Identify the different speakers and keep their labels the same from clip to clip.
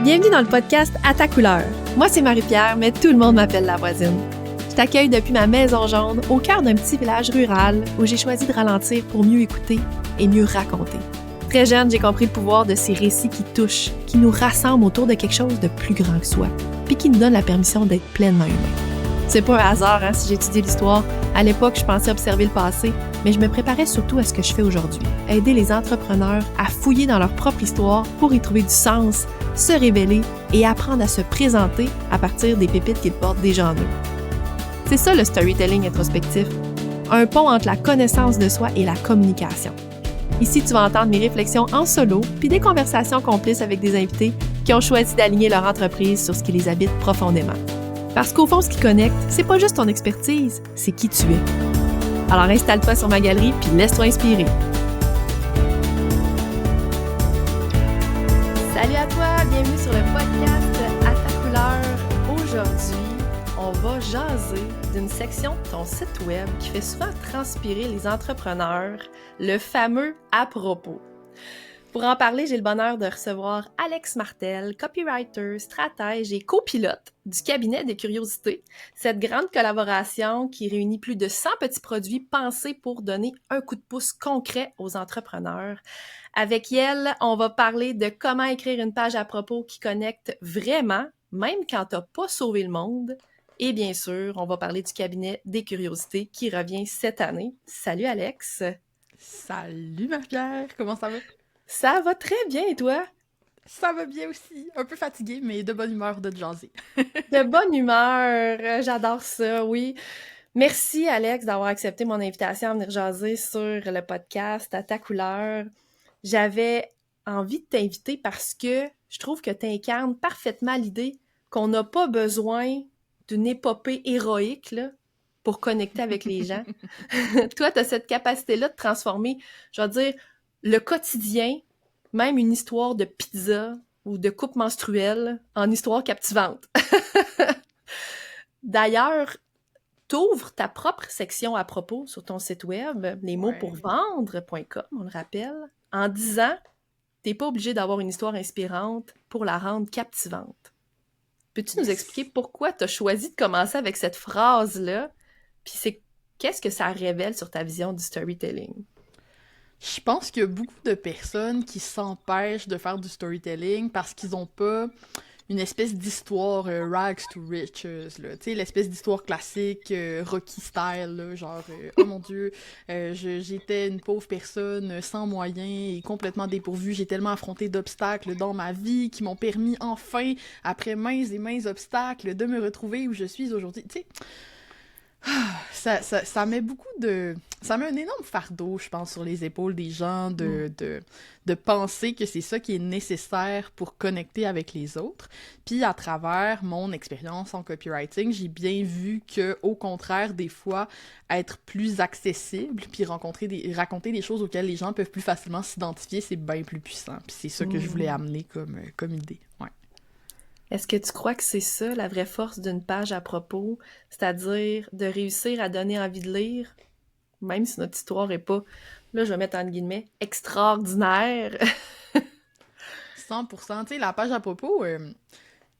Speaker 1: Bienvenue dans le podcast À ta couleur. Moi, c'est Marie-Pierre, mais tout le monde m'appelle la voisine. Je t'accueille depuis ma maison jaune, au cœur d'un petit village rural où j'ai choisi de ralentir pour mieux écouter et mieux raconter. Très jeune, j'ai compris le pouvoir de ces récits qui touchent, qui nous rassemblent autour de quelque chose de plus grand que soi, puis qui nous donnent la permission d'être pleinement humain. C'est pas un hasard si j'ai étudié l'histoire. À l'époque, je pensais observer le passé, mais je me préparais surtout à ce que je fais aujourd'hui. Aider les entrepreneurs à fouiller dans leur propre histoire pour y trouver du sens, se révéler et apprendre à se présenter à partir des pépites qu'ils portent déjà en eux. C'est ça le storytelling introspectif, un pont entre la connaissance de soi et la communication. Ici, tu vas entendre mes réflexions en solo, puis des conversations complices avec des invités qui ont choisi d'aligner leur entreprise sur ce qui les habite profondément. Parce qu'au fond, ce qui connecte, c'est pas juste ton expertise, c'est qui tu es. Alors installe-toi sur ma galerie puis laisse-toi inspirer. Salut à toi, bienvenue sur le podcast À ta couleur. Aujourd'hui, on va jaser d'une section de ton site web qui fait souvent transpirer les entrepreneurs, le fameux « à propos ». Pour en parler, j'ai le bonheur de recevoir Alex Martel, copywriter, stratège et copilote du cabinet des curiosités. Cette grande collaboration qui réunit plus de 100 petits produits pensés pour donner un coup de pouce concret aux entrepreneurs. Avec elle, on va parler de comment écrire une page à propos qui connecte vraiment, même quand t'as pas sauvé le monde. Et bien sûr, on va parler du cabinet des curiosités qui revient cette année. Salut Alex!
Speaker 2: Salut Marie-Pierre, comment ça va?
Speaker 1: Ça va très bien, et toi?
Speaker 2: Ça va bien aussi, un peu fatiguée, mais de bonne humeur de te jaser.
Speaker 1: De bonne humeur, j'adore ça, oui. Merci Alex d'avoir accepté mon invitation à venir jaser sur le podcast À ta couleur. J'avais envie de t'inviter parce que je trouve que tu incarnes parfaitement l'idée qu'on n'a pas besoin d'une épopée héroïque là, pour connecter avec les gens. Toi, tu as cette capacité-là de transformer, je vais dire, le quotidien, même une histoire de pizza ou de coupe menstruelle, en histoire captivante. D'ailleurs, t'ouvres ta propre section à propos sur ton site web, lesmotspourvendre.com, on le rappelle, en disant « T'es pas obligé d'avoir une histoire inspirante pour la rendre captivante ». Peux-tu nous expliquer pourquoi tu as choisi de commencer avec cette phrase-là? Puis qu'est-ce que ça révèle sur ta vision du storytelling?
Speaker 2: Je pense qu'il y a beaucoup de personnes qui s'empêchent de faire du storytelling parce qu'ils ont pas une espèce d'histoire rags to riches, là. Tu sais, l'espèce d'histoire classique, Rocky style, là, genre, oh mon Dieu, j'étais une pauvre personne sans moyens et complètement dépourvue. J'ai tellement affronté d'obstacles dans ma vie qui m'ont permis enfin, après maints et maints obstacles, de me retrouver où je suis aujourd'hui. Tu sais, ça met beaucoup de... Ça met un énorme fardeau, je pense, sur les épaules des gens de penser que c'est ça qui est nécessaire pour connecter avec les autres. Puis, à travers mon expérience en copywriting, j'ai bien vu que, au contraire, des fois, être plus accessible puis raconter des choses auxquelles les gens peuvent plus facilement s'identifier, c'est bien plus puissant. Puis c'est ça que je voulais amener comme idée, ouais.
Speaker 1: Est-ce que tu crois que c'est ça, la vraie force d'une page à propos? C'est-à-dire de réussir à donner envie de lire, même si notre histoire est pas, là je vais mettre entre guillemets, extraordinaire.
Speaker 2: 100%. Tu sais, la page à propos,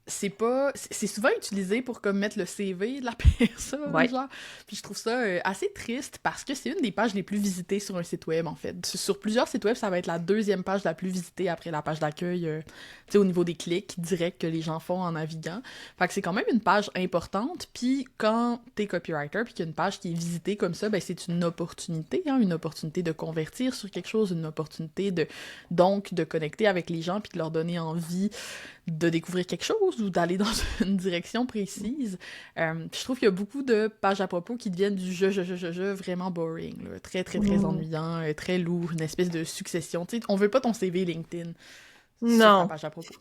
Speaker 2: c'est souvent utilisé pour comme mettre le CV de la personne,
Speaker 1: Ouais.
Speaker 2: genre. Puis je trouve ça assez triste parce que c'est une des pages les plus visitées sur un site web, en fait. Sur plusieurs sites web, ça va être la deuxième page la plus visitée après la page d'accueil, tu sais, au niveau des clics directs que les gens font en naviguant. Fait que c'est quand même une page importante. Puis quand t'es copywriter puis qu'il y a une page qui est visitée comme ça, ben c'est une opportunité de convertir sur quelque chose, une opportunité donc de connecter avec les gens puis de leur donner envie de découvrir quelque chose ou d'aller dans une direction précise. Je trouve qu'il y a beaucoup de pages à propos qui deviennent du je vraiment boring, là. Très, très, très ennuyant, très lourd, une espèce de succession. Tu sais, on veut pas ton CV LinkedIn sur ta page à propos.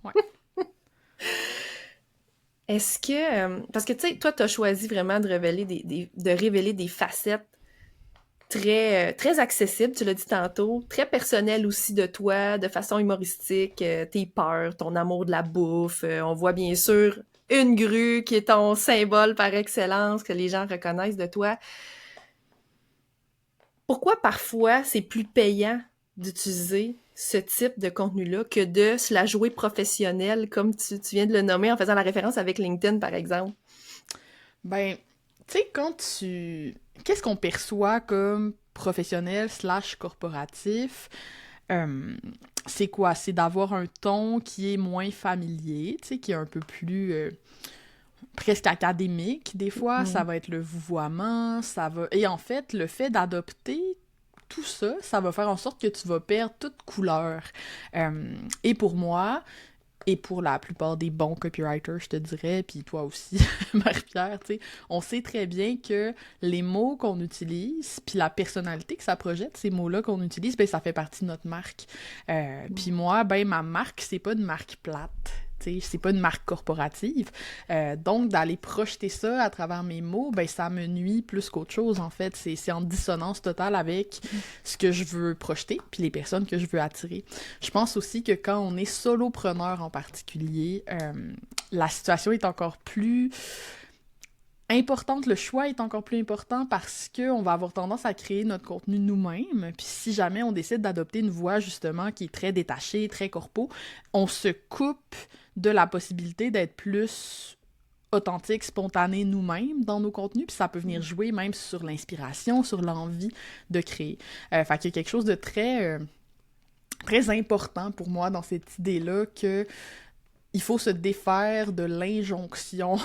Speaker 2: Ouais.
Speaker 1: Est-ce que... parce que, tu sais, toi, t'as choisi vraiment de révéler des facettes très, très accessible, tu l'as dit tantôt, très personnel aussi de toi, de façon humoristique, tes peurs, ton amour de la bouffe. On voit bien sûr une grue qui est ton symbole par excellence, que les gens reconnaissent de toi. Pourquoi parfois c'est plus payant d'utiliser ce type de contenu-là que de se la jouer professionnelle, comme tu viens de le nommer en faisant la référence avec LinkedIn, par exemple?
Speaker 2: Ben, tu sais, Qu'est-ce qu'on perçoit comme professionnel / corporatif? C'est quoi? C'est d'avoir un ton qui est moins familier, tu sais, qui est un peu plus... presque académique, des fois. Ça va être le vouvoiement, ça va... Et en fait, le fait d'adopter tout ça, ça va faire en sorte que tu vas perdre toute couleur. Et pour moi, et pour la plupart des bons copywriters, je te dirais, puis toi aussi, Marie-Pierre, tu sais, on sait très bien que les mots qu'on utilise, puis la personnalité que ça projette, ces mots-là qu'on utilise, ben ça fait partie de notre marque. Puis moi, ben ma marque, c'est pas une marque plate. C'est pas une marque corporative. Donc, d'aller projeter ça à travers mes mots, ben ça me nuit plus qu'autre chose, en fait. C'est en dissonance totale avec ce que je veux projeter, puis les personnes que je veux attirer. Je pense aussi que quand on est solopreneur en particulier, la situation est encore plus importante, le choix est encore plus important parce qu'on va avoir tendance à créer notre contenu nous-mêmes. Puis si jamais on décide d'adopter une voix, justement, qui est très détachée, très corpo, on se coupe de la possibilité d'être plus authentique, spontané nous-mêmes dans nos contenus, puis ça peut venir jouer même sur l'inspiration, sur l'envie de créer. Fait qu'il y a quelque chose de très, très important pour moi dans cette idée-là que il faut se défaire de l'injonction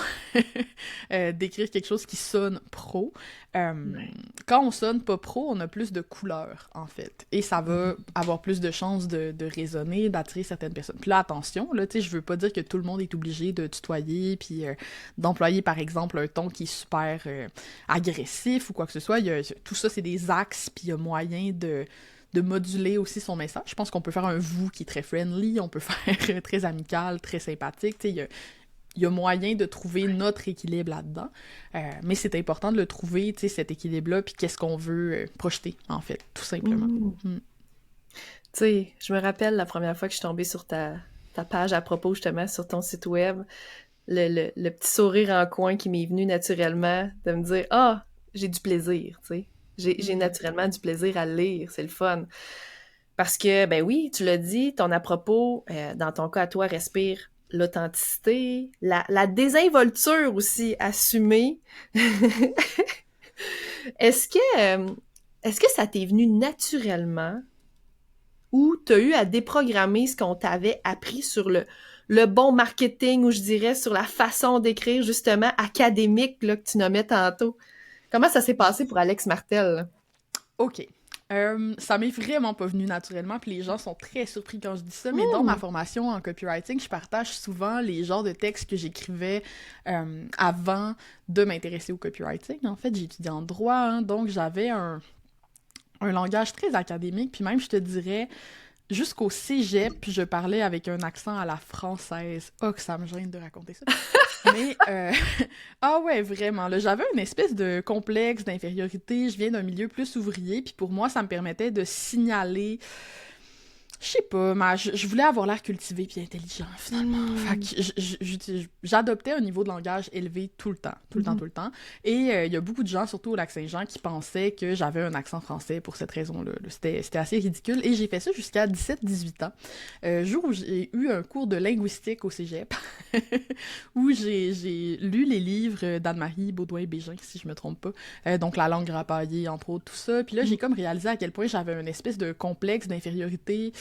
Speaker 2: d'écrire quelque chose qui sonne pro. Quand on sonne pas pro, on a plus de couleurs, en fait. Et ça va avoir plus de chances de résonner, d'attirer certaines personnes. Puis là, attention, là, tu sais, je veux pas dire que tout le monde est obligé de tutoyer, puis d'employer, par exemple, un ton qui est super agressif ou quoi que ce soit. Tout ça, c'est des axes, puis il y a moyen de moduler aussi son message. Je pense qu'on peut faire un vous qui est très friendly, on peut faire très amical, très sympathique, tu sais, il y a moyen de trouver notre équilibre là-dedans, mais c'est important de le trouver, tu sais, cet équilibre-là, puis qu'est-ce qu'on veut projeter, en fait, tout simplement.
Speaker 1: Tu sais, je me rappelle la première fois que je suis tombée sur ta page à propos, justement, sur ton site web, le petit sourire en coin qui m'est venu naturellement, de me dire « Ah, j'ai du plaisir », tu sais. J'ai naturellement du plaisir à le lire, c'est le fun. Parce que, ben oui, tu l'as dit, ton à propos, dans ton cas à toi, respire l'authenticité, la désinvolture aussi, assumée. Est-ce que ça t'est venu naturellement ou t'as eu à déprogrammer ce qu'on t'avait appris sur le bon marketing, ou je dirais sur la façon d'écrire, justement, académique, là, que tu nommais tantôt? Comment ça s'est passé pour Alex Martel?
Speaker 2: OK. Ça m'est vraiment pas venu naturellement, puis les gens sont très surpris quand je dis ça, mais dans ma formation en copywriting, je partage souvent les genres de textes que j'écrivais avant de m'intéresser au copywriting. En fait, j'ai étudié en droit, hein, donc j'avais un langage très académique, puis même, je te dirais, jusqu'au cégep, je parlais avec un accent à la française. Oh, que ça me gêne de raconter ça. Mais, ah ouais, vraiment, là, j'avais une espèce de complexe d'infériorité. Je viens d'un milieu plus ouvrier, puis pour moi, ça me permettait de signaler... Je sais pas, mais je voulais avoir l'air cultivé puis intelligent, finalement. Fait que j'adoptais un niveau de langage élevé tout le temps, tout le temps. Et il y a beaucoup de gens, surtout au Lac-Saint-Jean, qui pensaient que j'avais un accent français pour cette raison-là. C'était assez ridicule. Et j'ai fait ça jusqu'à 17-18 ans. Jour où j'ai eu un cours de linguistique au cégep, où j'ai lu les livres d'Anne-Marie Baudouin-Bégin, si je me trompe pas. Donc, La langue rapaillée, entre autres, tout ça. Puis là, j'ai comme réalisé à quel point j'avais une espèce de complexe d'infériorité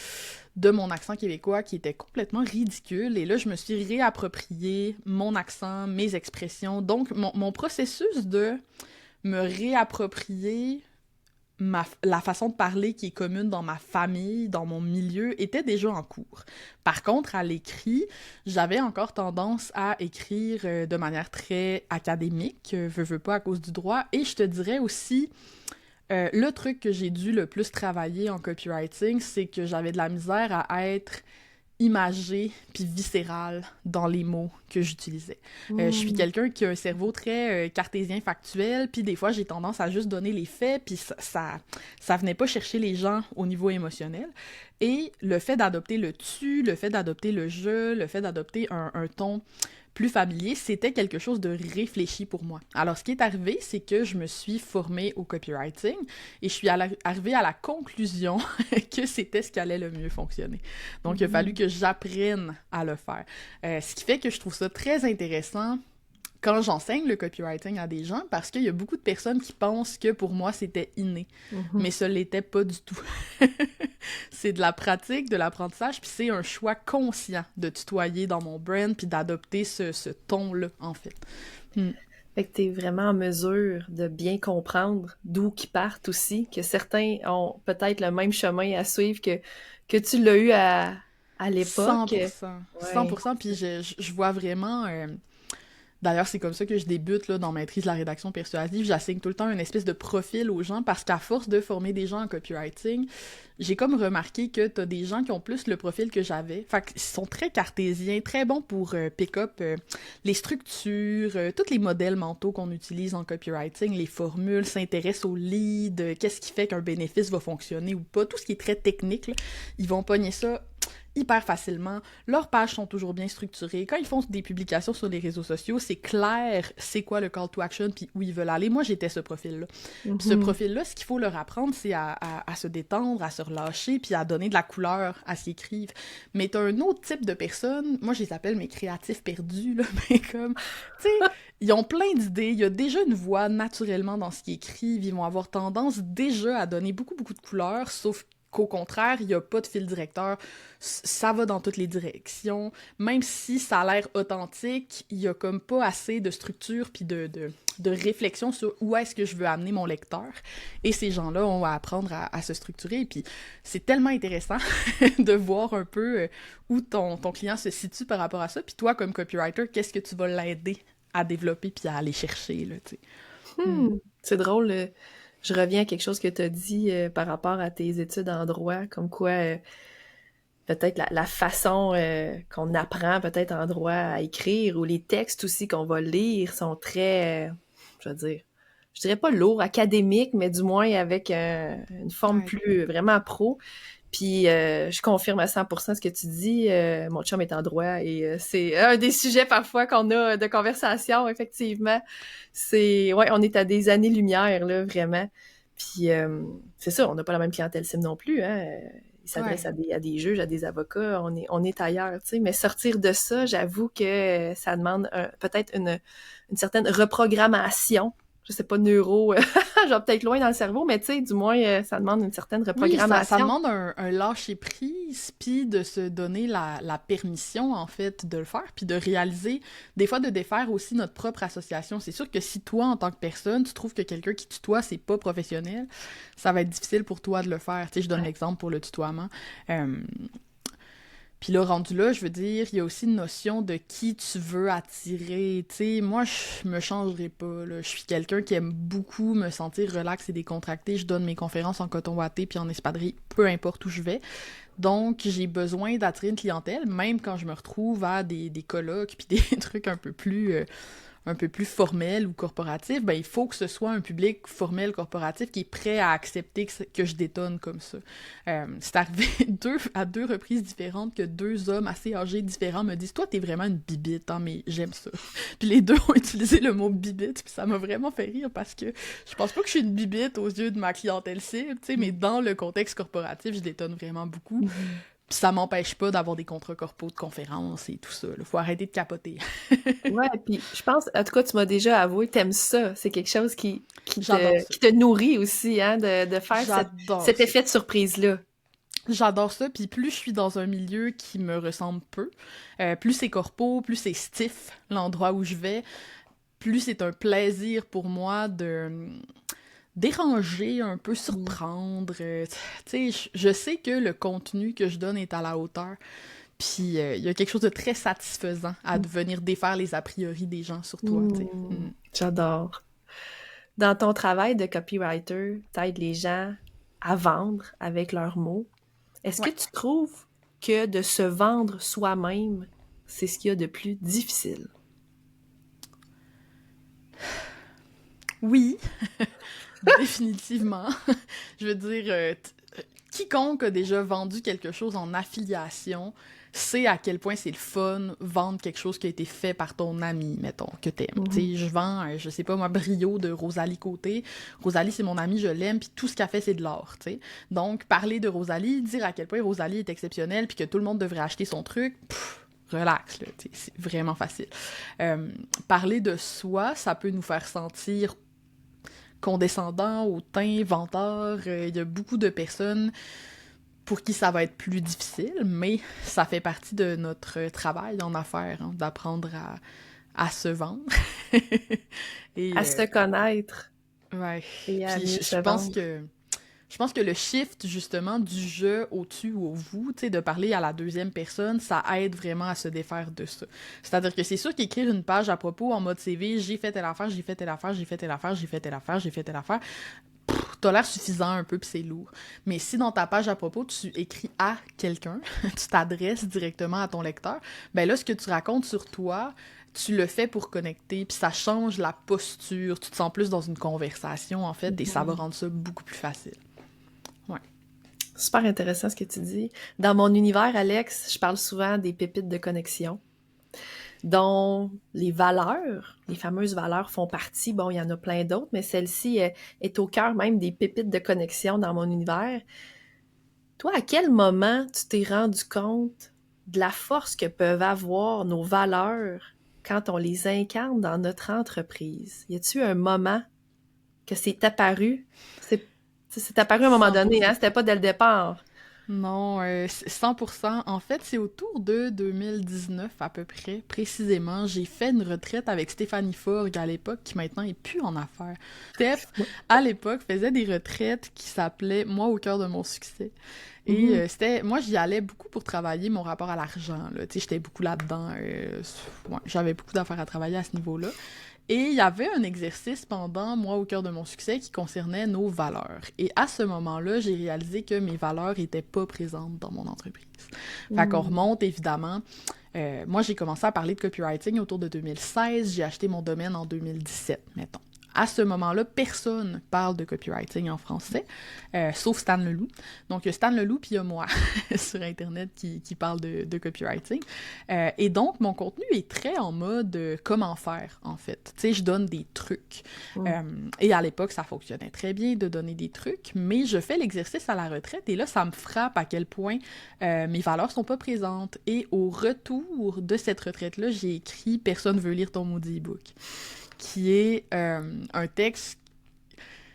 Speaker 2: de mon accent québécois qui était complètement ridicule. Et là, je me suis réapproprié mon accent, mes expressions. Donc, mon processus de me réapproprier la façon de parler qui est commune dans ma famille, dans mon milieu, était déjà en cours. Par contre, à l'écrit, j'avais encore tendance à écrire de manière très académique, veux pas à cause du droit, et je te dirais aussi... le truc que j'ai dû le plus travailler en copywriting, c'est que j'avais de la misère à être imagée puis viscérale dans les mots que j'utilisais. Je suis quelqu'un qui a un cerveau très cartésien factuel, puis des fois j'ai tendance à juste donner les faits, puis ça venait pas chercher les gens au niveau émotionnel. Et le fait d'adopter le tu, le fait d'adopter le je, le fait d'adopter un ton plus familier, c'était quelque chose de réfléchi pour moi. Alors, ce qui est arrivé, c'est que je me suis formée au copywriting et je suis arrivée à la conclusion que c'était ce qui allait le mieux fonctionner. Donc, il a fallu que j'apprenne à le faire. Ce qui fait que je trouve ça très intéressant quand j'enseigne le copywriting à des gens, parce qu'il y a beaucoup de personnes qui pensent que pour moi, c'était inné. Mais ça l'était pas du tout. C'est de la pratique, de l'apprentissage, puis c'est un choix conscient de tutoyer dans mon brand, puis d'adopter ce ton-là, en fait.
Speaker 3: Fait que t'es vraiment en mesure de bien comprendre d'où qu'ils partent aussi, que certains ont peut-être le même chemin à suivre que tu l'as eu à l'époque.
Speaker 2: 100%. 100%, puis je vois vraiment... D'ailleurs, c'est comme ça que je débute là, dans Maîtrise de la rédaction persuasive. J'assigne tout le temps une espèce de profil aux gens parce qu'à force de former des gens en copywriting, j'ai comme remarqué que t'as des gens qui ont plus le profil que j'avais. Fait qu'ils sont très cartésiens, très bons pour pick-up les structures, tous les modèles mentaux qu'on utilise en copywriting, les formules, s'intéressent aux leads, qu'est-ce qui fait qu'un bénéfice va fonctionner ou pas, tout ce qui est très technique, là, ils vont pogner ça hyper facilement. Leurs pages sont toujours bien structurées. Quand ils font des publications sur les réseaux sociaux, c'est clair c'est quoi le call to action puis où ils veulent aller. Moi, j'étais ce profil-là. Puis ce profil-là, ce qu'il faut leur apprendre, c'est à se détendre, à se relâcher puis à donner de la couleur à ce qu'ils écrivent. Mais t'as un autre type de personnes, moi, je les appelle mes créatifs perdus, là, mais comme, tu sais, ils ont plein d'idées, il y a déjà une voix naturellement dans ce qu'ils écrivent, ils vont avoir tendance déjà à donner beaucoup, beaucoup de couleurs, sauf qu'au contraire, il n'y a pas de fil directeur, ça va dans toutes les directions, même si ça a l'air authentique, il y a comme pas assez de structure puis de réflexion sur où est-ce que je veux amener mon lecteur, et ces gens-là, on va apprendre à se structurer, puis c'est tellement intéressant de voir un peu où ton client se situe par rapport à ça, puis toi, comme copywriter, qu'est-ce que tu vas l'aider à développer puis à aller chercher, là, tu sais.
Speaker 3: C'est drôle, je reviens à quelque chose que tu as dit par rapport à tes études en droit, comme quoi peut-être la façon qu'on apprend peut-être en droit à écrire, ou les textes aussi qu'on va lire sont très, je dirais pas lourds, académiques, mais du moins avec une forme plus vraiment pro. Puis je confirme à 100% ce que tu dis. Mon chum est en droit et c'est un des sujets parfois qu'on a de conversation, effectivement. On est à des années-lumière, là, vraiment. Puis c'est ça, on n'a pas la même clientèle cible non plus, hein. Il s'adresse à des juges, à des avocats, on est ailleurs, tu sais. Mais sortir de ça, j'avoue que ça demande peut-être une certaine reprogrammation. Je sais pas, neuro, genre peut-être loin dans le cerveau, mais tu sais, du moins, ça demande une certaine reprogrammation.
Speaker 2: Oui, ça demande un lâcher-prise, puis de se donner la permission, en fait, de le faire, puis de réaliser, des fois, de défaire aussi notre propre association. C'est sûr que si toi, en tant que personne, tu trouves que quelqu'un qui tutoie, c'est pas professionnel, ça va être difficile pour toi de le faire. Tu sais, je donne l'exemple pour le tutoiement. Puis là, rendu là, je veux dire, il y a aussi une notion de qui tu veux attirer. Tu sais, moi, je me changerai pas, là. Je suis quelqu'un qui aime beaucoup me sentir relax et décontracté. Je donne mes conférences en coton watté puis en espadrille, peu importe où je vais. Donc, j'ai besoin d'attirer une clientèle, même quand je me retrouve à des colloques puis des trucs un peu plus formel ou corporatif, ben il faut que ce soit un public formel, corporatif, qui est prêt à accepter que je détonne comme ça. C'est arrivé à deux reprises différentes que deux hommes assez âgés différents me disent « Toi, t'es vraiment une bibite, hein, mais j'aime ça. » Puis les deux ont utilisé le mot « bibite », puis ça m'a vraiment fait rire parce que je pense pas que je suis une bibite aux yeux de ma clientèle cible, tu sais, mais dans le contexte corporatif, je détonne vraiment beaucoup. Puis ça m'empêche pas d'avoir des contrats corpos de conférences et tout ça. Là. Faut arrêter de capoter.
Speaker 3: Ouais, puis je pense, en tout cas, tu m'as déjà avoué, t'aimes ça. C'est quelque chose qui te nourrit aussi, hein, de faire cet effet de surprise-là.
Speaker 2: J'adore ça, puis plus je suis dans un milieu qui me ressemble peu, plus c'est corpo, plus c'est stiff, l'endroit où je vais, plus c'est un plaisir pour moi de déranger, un peu surprendre. Tu sais, je sais que le contenu que je donne est à la hauteur. Puis il y a quelque chose de très satisfaisant à venir défaire les a priori des gens sur toi.
Speaker 3: J'adore. Dans ton travail de copywriter, t'aides les gens à vendre avec leurs mots. Est-ce que tu trouves que de se vendre soi-même, c'est ce qu'il y a de plus difficile?
Speaker 2: Oui, définitivement. Je veux dire, quiconque a déjà vendu quelque chose en affiliation sait à quel point c'est le fun vendre quelque chose qui a été fait par ton ami, mettons, que t'aimes. Tu sais, je vends, je sais pas moi, Brio de Rosalie Côté. Rosalie, c'est mon amie, je l'aime, puis tout ce qu'elle fait, c'est de l'art, tu sais. Donc, parler de Rosalie, dire à quel point Rosalie est exceptionnelle, puis que tout le monde devrait acheter son truc, relax, là, c'est vraiment facile. Parler de soi, ça peut nous faire sentir condescendant, hautain, vanteur. Il y a beaucoup de personnes pour qui ça va être plus difficile, mais ça fait partie de notre travail en affaires, hein, d'apprendre à se vendre. Et,
Speaker 3: à se connaître.
Speaker 2: Ouais.
Speaker 3: Et à
Speaker 2: Puis
Speaker 3: mieux se vendre.
Speaker 2: Je pense que le shift, justement, du je au tu ou au vous, tu sais, de parler à la deuxième personne, ça aide vraiment à se défaire de ça. C'est-à-dire que c'est sûr qu'écrire une page à propos en mode CV, j'ai fait telle affaire, j'ai fait telle affaire, j'ai fait telle affaire, j'ai fait telle affaire, j'ai fait telle affaire, t'as l'air suffisant un peu pis c'est lourd. Mais si dans ta page à propos, tu écris à quelqu'un, tu t'adresses directement à ton lecteur, ben là, ce que tu racontes sur toi, tu le fais pour connecter, puis ça change la posture, tu te sens plus dans une conversation, en fait, et ça va rendre ça beaucoup plus facile.
Speaker 3: Super intéressant ce que tu dis. Dans mon univers, Alex, je parle souvent des pépites de connexion, dont les valeurs, les fameuses valeurs font partie. Bon, il y en a plein d'autres, mais celle-ci est au cœur même des pépites de connexion dans mon univers. Toi, à quel moment tu t'es rendu compte de la force que peuvent avoir nos valeurs quand on les incarne dans notre entreprise? Y a-t-il un moment que c'est apparu? C'est apparu à un moment
Speaker 2: 100%.
Speaker 3: donné, hein? C'était pas dès le départ.
Speaker 2: Non, 100%. En fait, c'est autour de 2019 à peu près, précisément. J'ai fait une retraite avec Stéphanie Forgue à l'époque, qui maintenant est plus en affaires. Steph, à l'époque, faisait des retraites qui s'appelaient « Moi au cœur de mon succès ». Et moi, j'y allais beaucoup pour travailler mon rapport à l'argent, là. Tu sais, j'étais beaucoup là-dedans. J'avais beaucoup d'affaires à travailler à ce niveau-là. Et il y avait un exercice pendant Moi au cœur de mon succès qui concernait nos valeurs. Et à ce moment-là, j'ai réalisé que mes valeurs étaient pas présentes dans mon entreprise. Fait qu'on remonte, évidemment. Moi, j'ai commencé à parler de copywriting autour de 2016. J'ai acheté mon domaine en 2017, mettons. À ce moment-là, personne parle de copywriting en français, sauf Stan Leloup. Donc, il y a Stan Leloup, puis il y a moi sur Internet qui parle de copywriting. Et donc, mon contenu est très en mode comment faire, en fait. Tu sais, je donne des trucs. Et à l'époque, ça fonctionnait très bien de donner des trucs, mais je fais l'exercice à la retraite, et là, ça me frappe à quel point mes valeurs sont pas présentes. Et au retour de cette retraite-là, j'ai écrit « Personne veut lire ton maudit e-book », qui est un texte...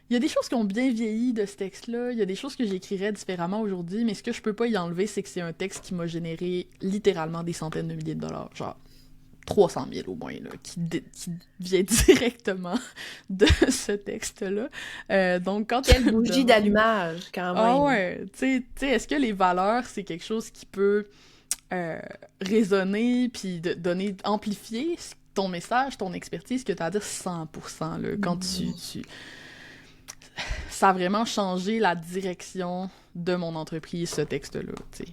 Speaker 2: Il y a des choses qui ont bien vieilli de ce texte-là, il y a des choses que j'écrirais différemment aujourd'hui, mais ce que je peux pas y enlever, c'est que c'est un texte qui m'a généré littéralement des centaines de milliers de dollars, genre 300 000 au moins, là, qui vient directement de ce texte-là. Donc, quand
Speaker 3: Quelle bougie d'allumage, quand même!
Speaker 2: Ah ouais, tu sais, est-ce que les valeurs, c'est quelque chose qui peut résonner, puis amplifier ton message, ton expertise, que tu as à dire 100%, là, quand ça a vraiment changé la direction de mon entreprise, ce texte-là, tu sais.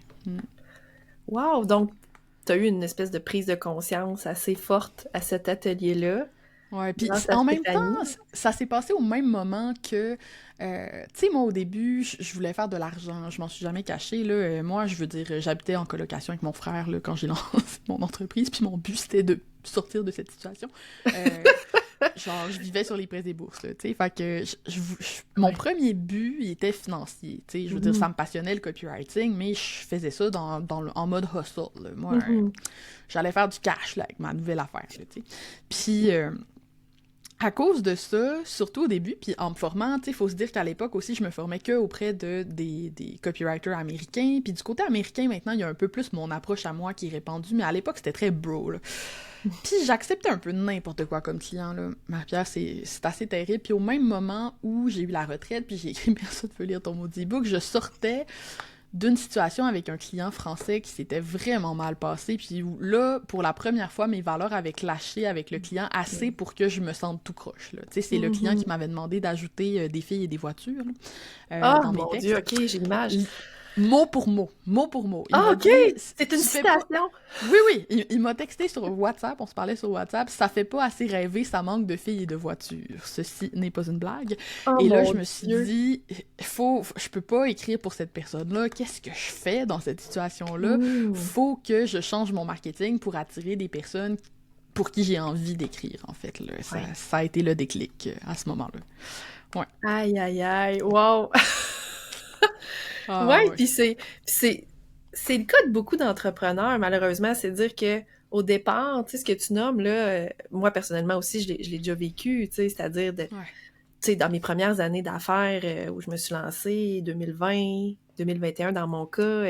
Speaker 3: Wow! Donc, tu as eu une espèce de prise de conscience assez forte à cet atelier-là.
Speaker 2: Ouais, puis en même temps, ça s'est passé au même moment que... tu sais, moi, au début, je voulais faire de l'argent. Je m'en suis jamais cachée, là. Moi, je veux dire, j'habitais en colocation avec mon frère, là, quand j'ai lancé mon entreprise, puis mon but, c'était de sortir de cette situation. Genre, je vivais sur les prêts des bourses, là, tu sais. Fait que mon premier but, il était financier, tu sais. Je veux dire, ça me passionnait, le copywriting, mais je faisais ça en mode hustle, là. Moi, j'allais faire du cash, là, avec ma nouvelle affaire, là, tu sais. Puis... à cause de ça, surtout au début, puis en me formant, tu sais, il faut se dire qu'à l'époque aussi, je me formais que auprès des copywriters américains, puis du côté américain, maintenant, il y a un peu plus mon approche à moi qui est répandue, mais à l'époque, c'était très bro, là. Puis j'acceptais un peu n'importe quoi comme client, là. Marie-Pierre, c'est assez terrible. Puis au même moment où j'ai eu la retraite, puis j'ai écrit « Personne ne veut lire ton maudit book », je sortais d'une situation avec un client français qui s'était vraiment mal passé, puis où, là, pour la première fois, mes valeurs avaient clashé avec le client assez pour que je me sente tout croche, là. Tu sais, c'est le client qui m'avait demandé d'ajouter des filles et des voitures, là, dans mes textes.
Speaker 3: Dieu, OK, j'ai l'image.
Speaker 2: Mot pour mot. Mot pour mot. Il
Speaker 3: Ah,
Speaker 2: m'a
Speaker 3: OK!
Speaker 2: dit,
Speaker 3: C'est
Speaker 2: tu
Speaker 3: une
Speaker 2: fais pas...
Speaker 3: citation!
Speaker 2: Oui, oui. Il m'a texté sur WhatsApp. On se parlait sur WhatsApp. Ça fait pas assez rêver, ça manque de filles et de voitures. Ceci n'est pas une blague.
Speaker 3: Oh
Speaker 2: Et là,
Speaker 3: mon
Speaker 2: je me suis
Speaker 3: Dieu!
Speaker 2: dit, je peux pas écrire pour cette personne-là. Qu'est-ce que je fais dans cette situation-là?
Speaker 3: Mmh.
Speaker 2: Faut que je change mon marketing pour attirer des personnes pour qui j'ai envie d'écrire, en fait. Là.
Speaker 3: Ouais.
Speaker 2: Ça a été le déclic à ce moment-là. Ouais.
Speaker 3: Aïe, aïe, aïe! Wow!
Speaker 2: Ah,
Speaker 3: Ouais,
Speaker 2: ouais.
Speaker 3: puis c'est le cas de beaucoup d'entrepreneurs, malheureusement, c'est de dire que au départ, tu sais, ce que tu nommes, là, moi, personnellement aussi, je l'ai déjà vécu, tu sais, c'est-à-dire de,
Speaker 2: Ouais.
Speaker 3: tu sais, dans mes premières années d'affaires où je me suis lancée, 2020, 2021 dans mon cas,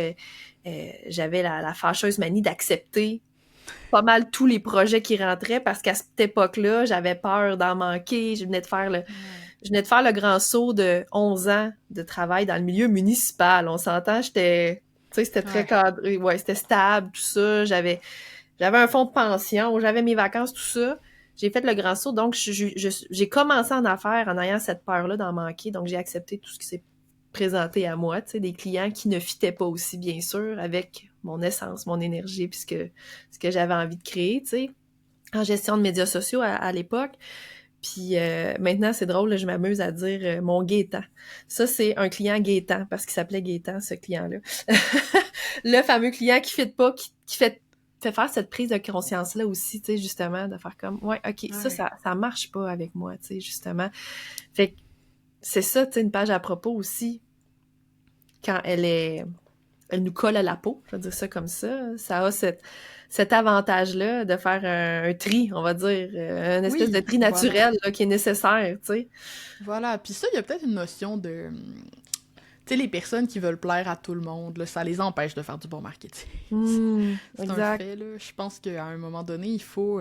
Speaker 3: j'avais la fâcheuse manie d'accepter pas mal tous les projets qui rentraient parce qu'à cette époque-là, j'avais peur d'en manquer. Je venais de faire le grand saut de 11 ans de travail dans le milieu municipal. On s'entend, tu sais, c'était très
Speaker 2: Ouais.
Speaker 3: cadré, ouais, c'était stable, tout ça. J'avais un fonds de pension, j'avais mes vacances, tout ça. J'ai fait le grand saut, donc j'ai commencé en affaires en ayant cette peur-là d'en manquer, donc j'ai accepté tout ce qui s'est présenté à moi, tu sais, des clients qui ne fitaient pas aussi, bien sûr, avec mon essence, mon énergie, puis ce que j'avais envie de créer, tu sais, en gestion de médias sociaux à l'époque. Puis maintenant, c'est drôle, là, je m'amuse à dire mon Gaétan. Ça, c'est un client Gaétan, parce qu'il s'appelait Gaétan, ce client-là. Le fameux client qui fit pas, qui fait faire cette prise de conscience-là aussi, tu sais, justement, de faire comme, ouais, OK,
Speaker 2: Ouais.
Speaker 3: ça marche pas avec moi, tu sais, justement. Fait que c'est ça, tu sais, une page à propos aussi, quand elle nous colle à la peau, je vais dire ça comme ça a cet avantage-là de faire un tri, on va dire, une espèce de
Speaker 2: Oui,
Speaker 3: tri
Speaker 2: voilà.
Speaker 3: naturel là, qui est nécessaire, tu sais.
Speaker 2: Voilà. Puis ça, il y a peut-être une notion de... Tu sais, les personnes qui veulent plaire à tout le monde, là, ça les empêche de faire du bon marketing. C'est un
Speaker 3: Exact.
Speaker 2: fait, là. Je pense qu'à un moment donné, il faut...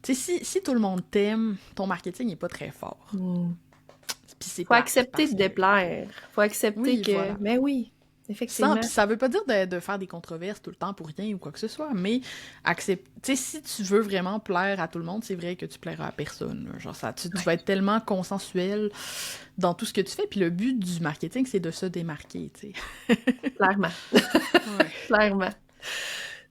Speaker 2: Tu sais, si tout le monde t'aime, ton marketing n'est pas très fort. Puis c'est
Speaker 3: Faut
Speaker 2: plate,
Speaker 3: accepter
Speaker 2: parce
Speaker 3: de
Speaker 2: que...
Speaker 3: déplaire. Faut accepter
Speaker 2: Oui,
Speaker 3: que...
Speaker 2: voilà.
Speaker 3: Mais oui, effectivement.
Speaker 2: Puis ça veut pas dire de faire des controverses tout le temps pour rien ou quoi que ce soit, mais accepter, si tu veux vraiment plaire à tout le monde, c'est vrai que tu plairas à personne. Là. Genre tu vas être tellement consensuel dans tout ce que tu fais, puis le but du marketing, c'est de se démarquer, tu sais.
Speaker 3: Clairement.
Speaker 2: Ouais.
Speaker 3: Clairement.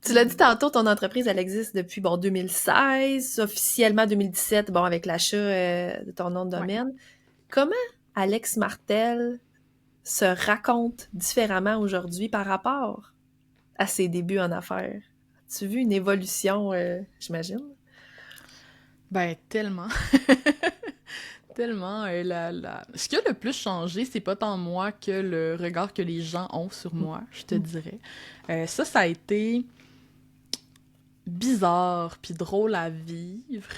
Speaker 3: Tu l'as dit tantôt, ton entreprise, elle existe depuis, 2016, officiellement 2017, avec l'achat de ton nom de domaine. Comment Alex Martel se raconte différemment aujourd'hui par rapport à ses débuts en affaires? As-tu vu une évolution, j'imagine?
Speaker 2: Ben, tellement. Tellement. Ce qui a le plus changé, c'est pas tant moi que le regard que les gens ont sur moi, je te dirais. Ça a été bizarre puis drôle à vivre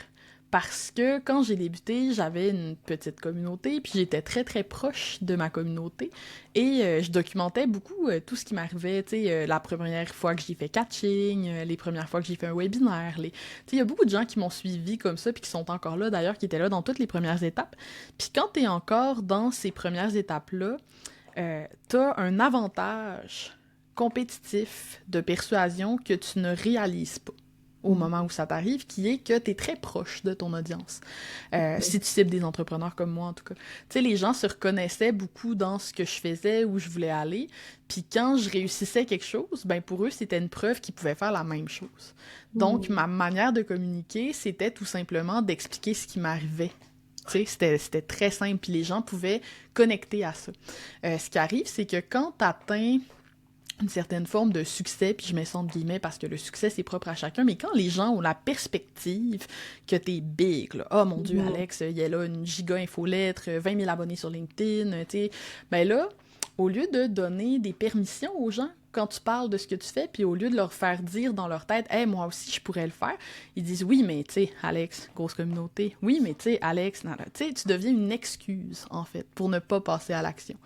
Speaker 2: parce que quand j'ai débuté, j'avais une petite communauté puis j'étais très très proche de ma communauté et je documentais beaucoup tout ce qui m'arrivait, tu sais, la première fois que j'ai fait catching, les premières fois que j'ai fait un webinaire, tu sais, il y a beaucoup de gens qui m'ont suivi comme ça puis qui sont encore là d'ailleurs, qui étaient là dans toutes les premières étapes. Puis quand t'es encore dans ces premières étapes-là, t'as un avantage compétitif de persuasion que tu ne réalises pas au moment où ça t'arrive, qui est que t'es très proche de ton audience. Si tu cibles des entrepreneurs comme moi, en tout cas. Tu sais, les gens se reconnaissaient beaucoup dans ce que je faisais, où je voulais aller, puis quand je réussissais quelque chose, ben pour eux, c'était une preuve qu'ils pouvaient faire la même chose. Donc, ma manière de communiquer, c'était tout simplement d'expliquer ce qui m'arrivait. Tu sais, c'était très simple, puis les gens pouvaient connecter à ça. Ce qui arrive, c'est que quand t'atteins une certaine forme de succès, puis je mets ça entre guillemets parce que le succès, c'est propre à chacun, mais quand les gens ont la perspective que t'es big, là, oh mon Dieu, Alex, il y a là une giga infolettre, 20 000 abonnés sur LinkedIn, tu sais, ben là, au lieu de donner des permissions aux gens quand tu parles de ce que tu fais, puis au lieu de leur faire dire dans leur tête « Hey, moi aussi, je pourrais le faire », ils disent « Oui, mais tu sais, Alex, grosse communauté. Oui, mais tu sais, Alex, tu sais, tu deviens une excuse, en fait, pour ne pas passer à l'action. »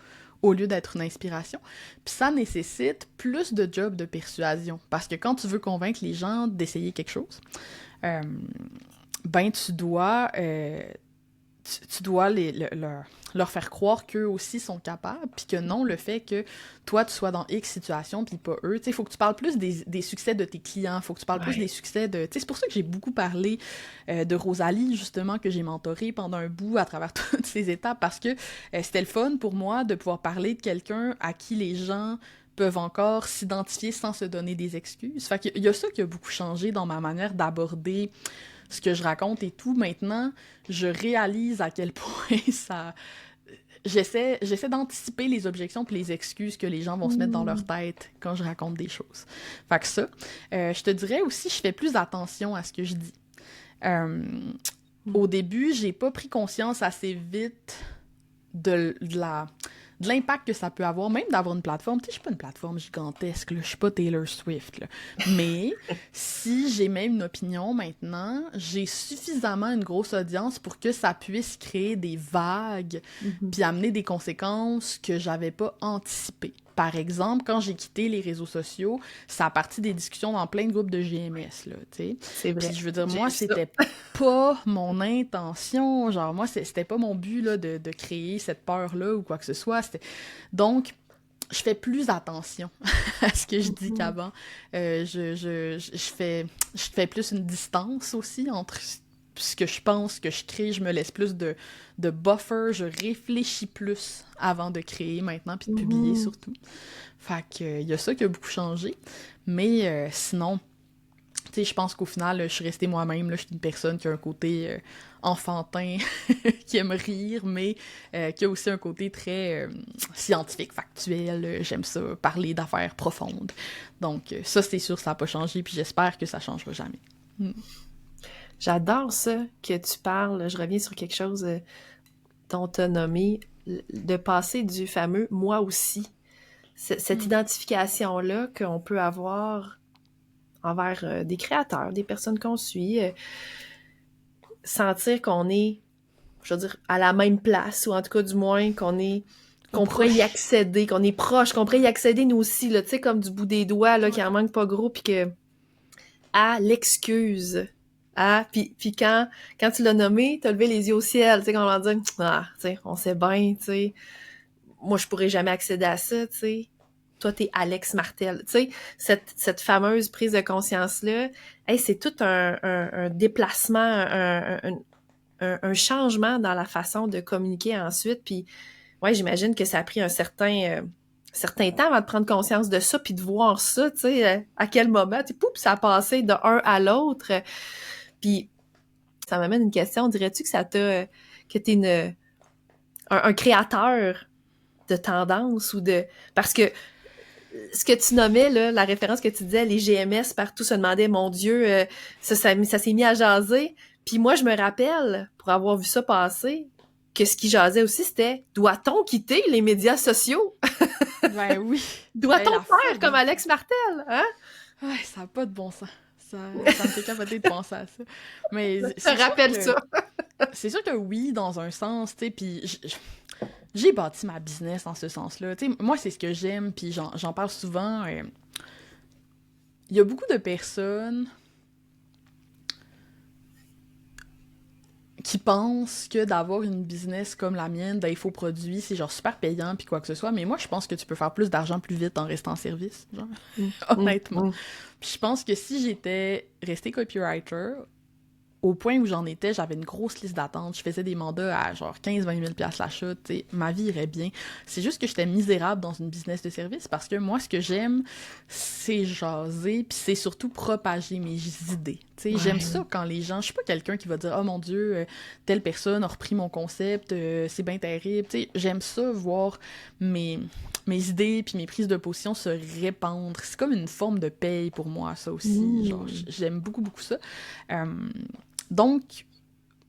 Speaker 2: Au lieu d'être une inspiration. Puis ça nécessite plus de job de persuasion. Parce que quand tu veux convaincre les gens d'essayer quelque chose, ben tu dois leur faire croire qu'eux aussi sont capables, puis que non, le fait que toi, tu sois dans X situation, puis pas eux, tu sais, il faut que tu parles plus des succès de tes clients, il faut que tu parles plus des succès de... Tu sais, c'est pour ça que j'ai beaucoup parlé de Rosalie, justement, que j'ai mentorée pendant un bout à travers toutes ces étapes, parce que c'était le fun pour moi de pouvoir parler de quelqu'un à qui les gens peuvent encore s'identifier sans se donner des excuses. Fait qu'il y a ça qui a beaucoup changé dans ma manière d'aborder ce que je raconte et tout. Maintenant, je réalise à quel point ça... J'essaie d'anticiper les objections et les excuses que les gens vont se mettre dans leur tête quand je raconte des choses. Fait que ça. Je te dirais aussi, je fais plus attention à ce que je dis. Au début, j'ai pas pris conscience assez vite de l'impact que ça peut avoir, même d'avoir une plateforme. Tu sais, je suis pas une plateforme gigantesque, là, je suis pas Taylor Swift, là. Mais si j'ai même une opinion maintenant, j'ai suffisamment une grosse audience pour que ça puisse créer des vagues puis amener des conséquences que j'avais pas anticipées. Par exemple, quand j'ai quitté les réseaux sociaux, ça a parti des discussions dans plein de groupes de GMS, là, tu sais.
Speaker 3: C'est vrai.
Speaker 2: Puis je veux dire, moi, c'était pas mon intention, genre, moi, c'était pas mon but, là, de créer cette peur-là ou quoi que ce soit. Donc, je fais plus attention à ce que je dis qu'avant. Je fais plus une distance aussi entre ce que je pense, que je crée, je me laisse plus de buffer, je réfléchis plus avant de créer maintenant, puis de publier surtout. Fait que y a ça qui a beaucoup changé. Mais sinon, tu sais, je pense qu'au final, je suis restée moi-même, là, je suis une personne qui a un côté enfantin, qui aime rire, mais qui a aussi un côté très scientifique, factuel. J'aime ça, parler d'affaires profondes. Donc ça, c'est sûr, ça n'a pas changé, puis j'espère que ça changera jamais.
Speaker 3: J'adore ça que tu parles. Je reviens sur quelque chose dont tu as nommé, de passer du fameux « moi aussi ». Cette identification-là qu'on peut avoir envers des créateurs, des personnes qu'on suit, sentir qu'on est, je veux dire, à la même place, ou en tout cas du moins qu'on pourrait y accéder, qu'on est proche, qu'on pourrait y accéder nous aussi, là, tu sais, comme du bout des doigts, là, qu'il en manque pas gros, puis que à l'excuse. Ah, puis quand tu l'as nommé, t'as levé les yeux au ciel, tu sais, quand on va dire, ah, tu sais, on sait bien, tu sais, moi, je pourrais jamais accéder à ça, tu sais. Toi, t'es Alex Martel. Tu sais, cette fameuse prise de conscience-là, hey, c'est tout un déplacement, un changement dans la façon de communiquer ensuite. Puis, ouais, j'imagine que ça a pris un certain temps avant de prendre conscience de ça, puis de voir ça, tu sais, à quel moment, tu sais, pouf, ça a passé de un à l'autre. Puis, ça m'amène une question. Dirais-tu que que t'es un créateur de tendance ou de... Parce que ce que tu nommais, là, la référence que tu disais, les GMS partout se demandaient, mon Dieu, ça s'est mis à jaser. Puis moi, je me rappelle, pour avoir vu ça passer, que ce qui jasait aussi, c'était « Doit-on quitter les médias sociaux? »
Speaker 2: Ben oui.
Speaker 3: Doit-on faire comme Alex Martel? Hein?
Speaker 2: Ouais, ça n'a pas de bon sens. Ça me fait capoter de penser à ça. Mais
Speaker 3: je te rappelle ça.
Speaker 2: C'est sûr que oui, dans un sens, tu sais, puis j'ai bâti ma business en ce sens-là. Tu sais, moi, c'est ce que j'aime, puis j'en parle souvent. Il y a beaucoup de personnes qui pensent que d'avoir une business comme la mienne, d'infoproduits, c'est genre super payant puis quoi que ce soit, mais moi, je pense que tu peux faire plus d'argent plus vite en restant en service, genre, honnêtement. Puis je pense que si j'étais restée copywriter, au point où j'en étais, j'avais une grosse liste d'attente, je faisais des mandats à genre 15-20 000 $ l'achat, tu sais, ma vie irait bien. C'est juste que j'étais misérable dans une business de service parce que moi, ce que j'aime, c'est jaser, puis c'est surtout propager mes idées. Tu sais, j'aime ça quand les gens... Je suis pas quelqu'un qui va dire « Oh mon Dieu, telle personne a repris mon concept, c'est bien terrible. » Tu sais, j'aime ça, voir mes idées puis mes prises de position se répandre. C'est comme une forme de paye pour moi, ça aussi. Genre, j'aime beaucoup, beaucoup ça. Donc,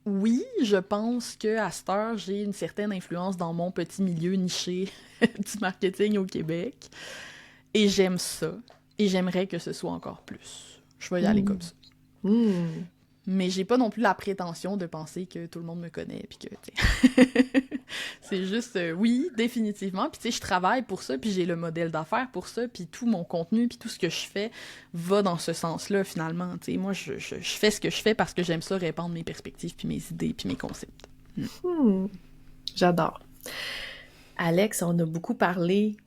Speaker 2: oui, je pense qu'à cette heure, j'ai une certaine influence dans mon petit milieu niché du marketing au Québec. Et j'aime ça. Et j'aimerais que ce soit encore plus. Je vais y aller comme ça. Mais j'ai pas non plus la prétention de penser que tout le monde me connaît, puis que, c'est juste, oui, définitivement, puis tu sais, je travaille pour ça, puis j'ai le modèle d'affaires pour ça, puis tout mon contenu, puis tout ce que je fais va dans ce sens-là, finalement, tu sais, moi, je fais ce que je fais parce que j'aime ça, répandre mes perspectives, puis mes idées, puis mes concepts.
Speaker 3: J'adore. Alex, on a beaucoup parlé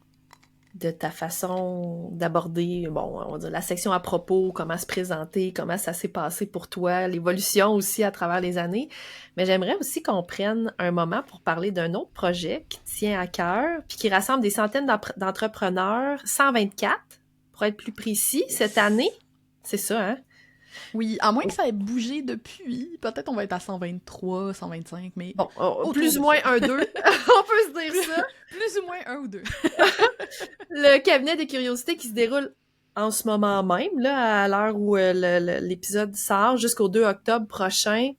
Speaker 3: de ta façon d'aborder, bon, on va dire la section à propos, comment se présenter, comment ça s'est passé pour toi, l'évolution aussi à travers les années. Mais j'aimerais aussi qu'on prenne un moment pour parler d'un autre projet qui te tient à cœur, puis qui rassemble des centaines d'entrepreneurs, 124, pour être plus précis, cette année. C'est ça, hein?
Speaker 2: Oui, à moins que ça ait bougé depuis. Peut-être on va être à 123, 125, mais...
Speaker 3: Bon, plus ou moins un, deux. On peut se dire ça.
Speaker 2: Plus ou moins un ou deux.
Speaker 3: Le cabinet des curiosités qui se déroule en ce moment même, là, à l'heure où l'épisode sort, jusqu'au 2 octobre prochain.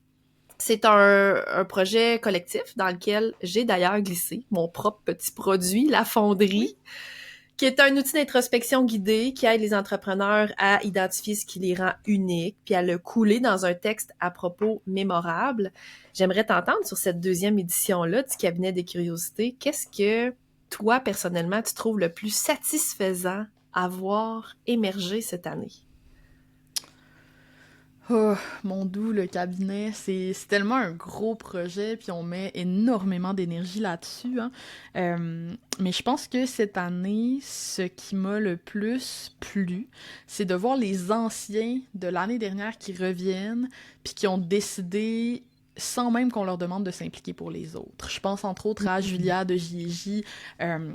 Speaker 3: C'est un projet collectif dans lequel j'ai d'ailleurs glissé mon propre petit produit, la fonderie, qui est un outil d'introspection guidée qui aide les entrepreneurs à identifier ce qui les rend uniques, puis à le couler dans un texte à propos mémorable. J'aimerais t'entendre sur cette deuxième édition-là du Cabinet des curiosités. Qu'est-ce que, toi, personnellement, tu trouves le plus satisfaisant à voir émerger cette année?
Speaker 2: Oh, mon doux, le cabinet, c'est tellement un gros projet, puis on met énormément d'énergie là-dessus, hein. Mais je pense que cette année, ce qui m'a le plus plu, c'est de voir les anciens de l'année dernière qui reviennent, puis qui ont décidé, sans même qu'on leur demande de s'impliquer pour les autres. Je pense entre autres à Julia de J&J,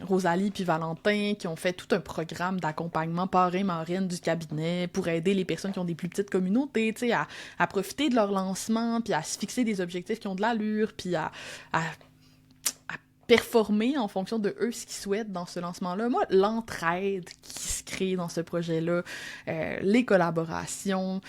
Speaker 2: Rosalie puis Valentin, qui ont fait tout un programme d'accompagnement parrain-marraine du cabinet pour aider les personnes qui ont des plus petites communautés, tu sais, à profiter de leur lancement, puis à se fixer des objectifs qui ont de l'allure, puis à performer en fonction de eux ce qu'ils souhaitent dans ce lancement-là. Moi, l'entraide qui se crée dans ce projet-là, les collaborations...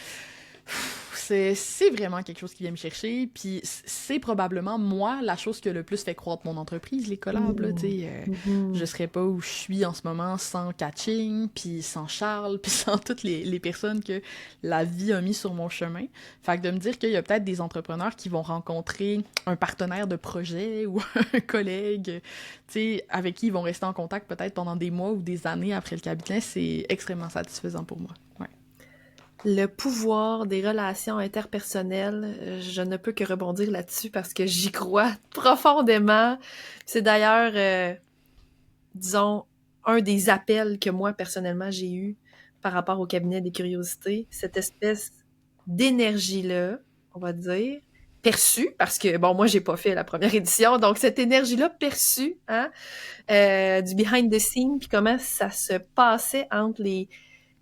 Speaker 2: C'est vraiment quelque chose qui vient me chercher, puis c'est probablement, moi, la chose qui a le plus fait croître mon entreprise, les collabs, là, tu sais. Je serais pas où je suis en ce moment sans Catching, puis sans Charles, puis sans toutes les personnes que la vie a mis sur mon chemin. Fait que de me dire qu'il y a peut-être des entrepreneurs qui vont rencontrer un partenaire de projet ou un collègue, tu sais, avec qui ils vont rester en contact peut-être pendant des mois ou des années après le cabinet, c'est extrêmement satisfaisant pour moi. Ouais.
Speaker 3: Le pouvoir des relations interpersonnelles, je ne peux que rebondir là-dessus parce que j'y crois profondément. C'est d'ailleurs, disons, un des appels que moi, personnellement, j'ai eu par rapport au cabinet des curiosités. Cette espèce d'énergie-là, on va dire, perçue, parce que, bon, moi, j'ai pas fait la première édition, donc cette énergie-là perçue, hein, du behind the scene, puis comment ça se passait entre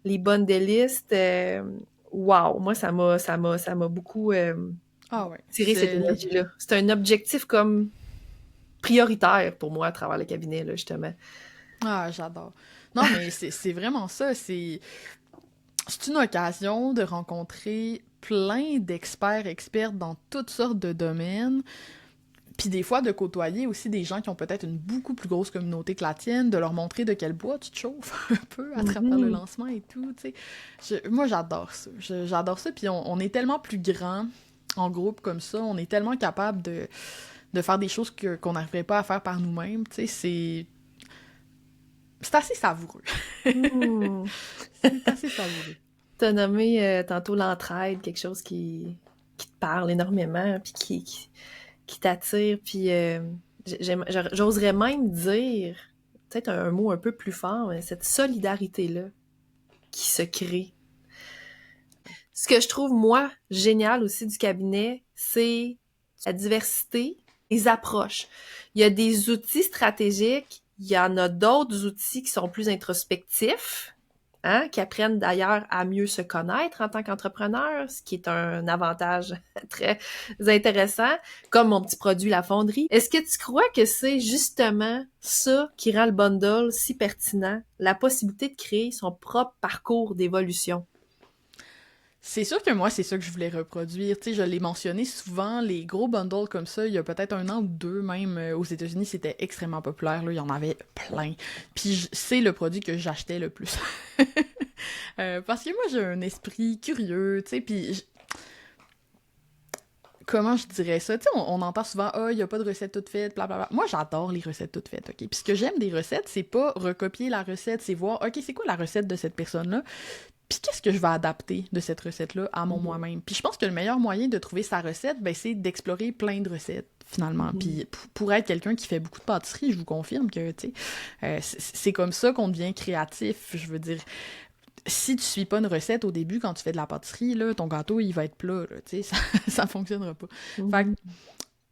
Speaker 3: les bundleistes, wow, moi, ça m'a beaucoup tiré cette énergie-là. C'est un objectif comme prioritaire pour moi à travers le cabinet, là, justement.
Speaker 2: Ah, j'adore. Non, mais c'est vraiment ça. C'est une occasion de rencontrer plein d'experts, expertes dans toutes sortes de domaines. Puis des fois, de côtoyer aussi des gens qui ont peut-être une beaucoup plus grosse communauté que la tienne, de leur montrer de quel bois tu te chauffes un peu à travers le lancement et tout, tu sais. Moi, j'adore ça. J'adore ça, puis on est tellement plus grand en groupe comme ça, on est tellement capable de faire des choses qu'on n'arriverait pas à faire par nous-mêmes, tu sais, c'est assez savoureux. C'est assez savoureux.
Speaker 3: T'as nommé tantôt l'entraide, quelque chose qui te parle énormément, puis qui t'attire, puis j'oserais même dire, peut-être un mot un peu plus fort, mais cette solidarité-là qui se crée. Ce que je trouve, moi, génial aussi du cabinet, c'est la diversité, les approches. Il y a des outils stratégiques, il y en a d'autres outils qui sont plus introspectifs, hein, qui apprennent d'ailleurs à mieux se connaître en tant qu'entrepreneur, ce qui est un avantage très intéressant, comme mon petit produit La Fonderie. Est-ce que tu crois que c'est justement ça qui rend le bundle si pertinent, la possibilité de créer son propre parcours d'évolution?
Speaker 2: C'est sûr que moi, c'est ça que je voulais reproduire. Tu sais, je l'ai mentionné souvent, les gros bundles comme ça, il y a peut-être 1 an ou 2 même, aux États-Unis, c'était extrêmement populaire, là, il y en avait plein. Puis c'est le produit que j'achetais le plus. Parce que moi, j'ai un esprit curieux, tu sais, puis... Comment je dirais ça? Tu sais, on entend souvent « Ah, il n'y a pas de recette toute faite, blablabla. » Moi, j'adore les recettes toutes faites, OK? Puis ce que j'aime des recettes, c'est pas recopier la recette, c'est voir « OK, c'est quoi la recette de cette personne-là? » puis qu'est-ce que je vais adapter de cette recette-là à mon moi-même. Puis je pense que le meilleur moyen de trouver sa recette, ben, c'est d'explorer plein de recettes, finalement. Puis pour être quelqu'un qui fait beaucoup de pâtisserie, je vous confirme que, tu sais, c'est comme ça qu'on devient créatif. Je veux dire, si tu suis pas une recette au début, quand tu fais de la pâtisserie, là, ton gâteau, il va être plat, là, tu sais, ça fonctionnera pas. Fait que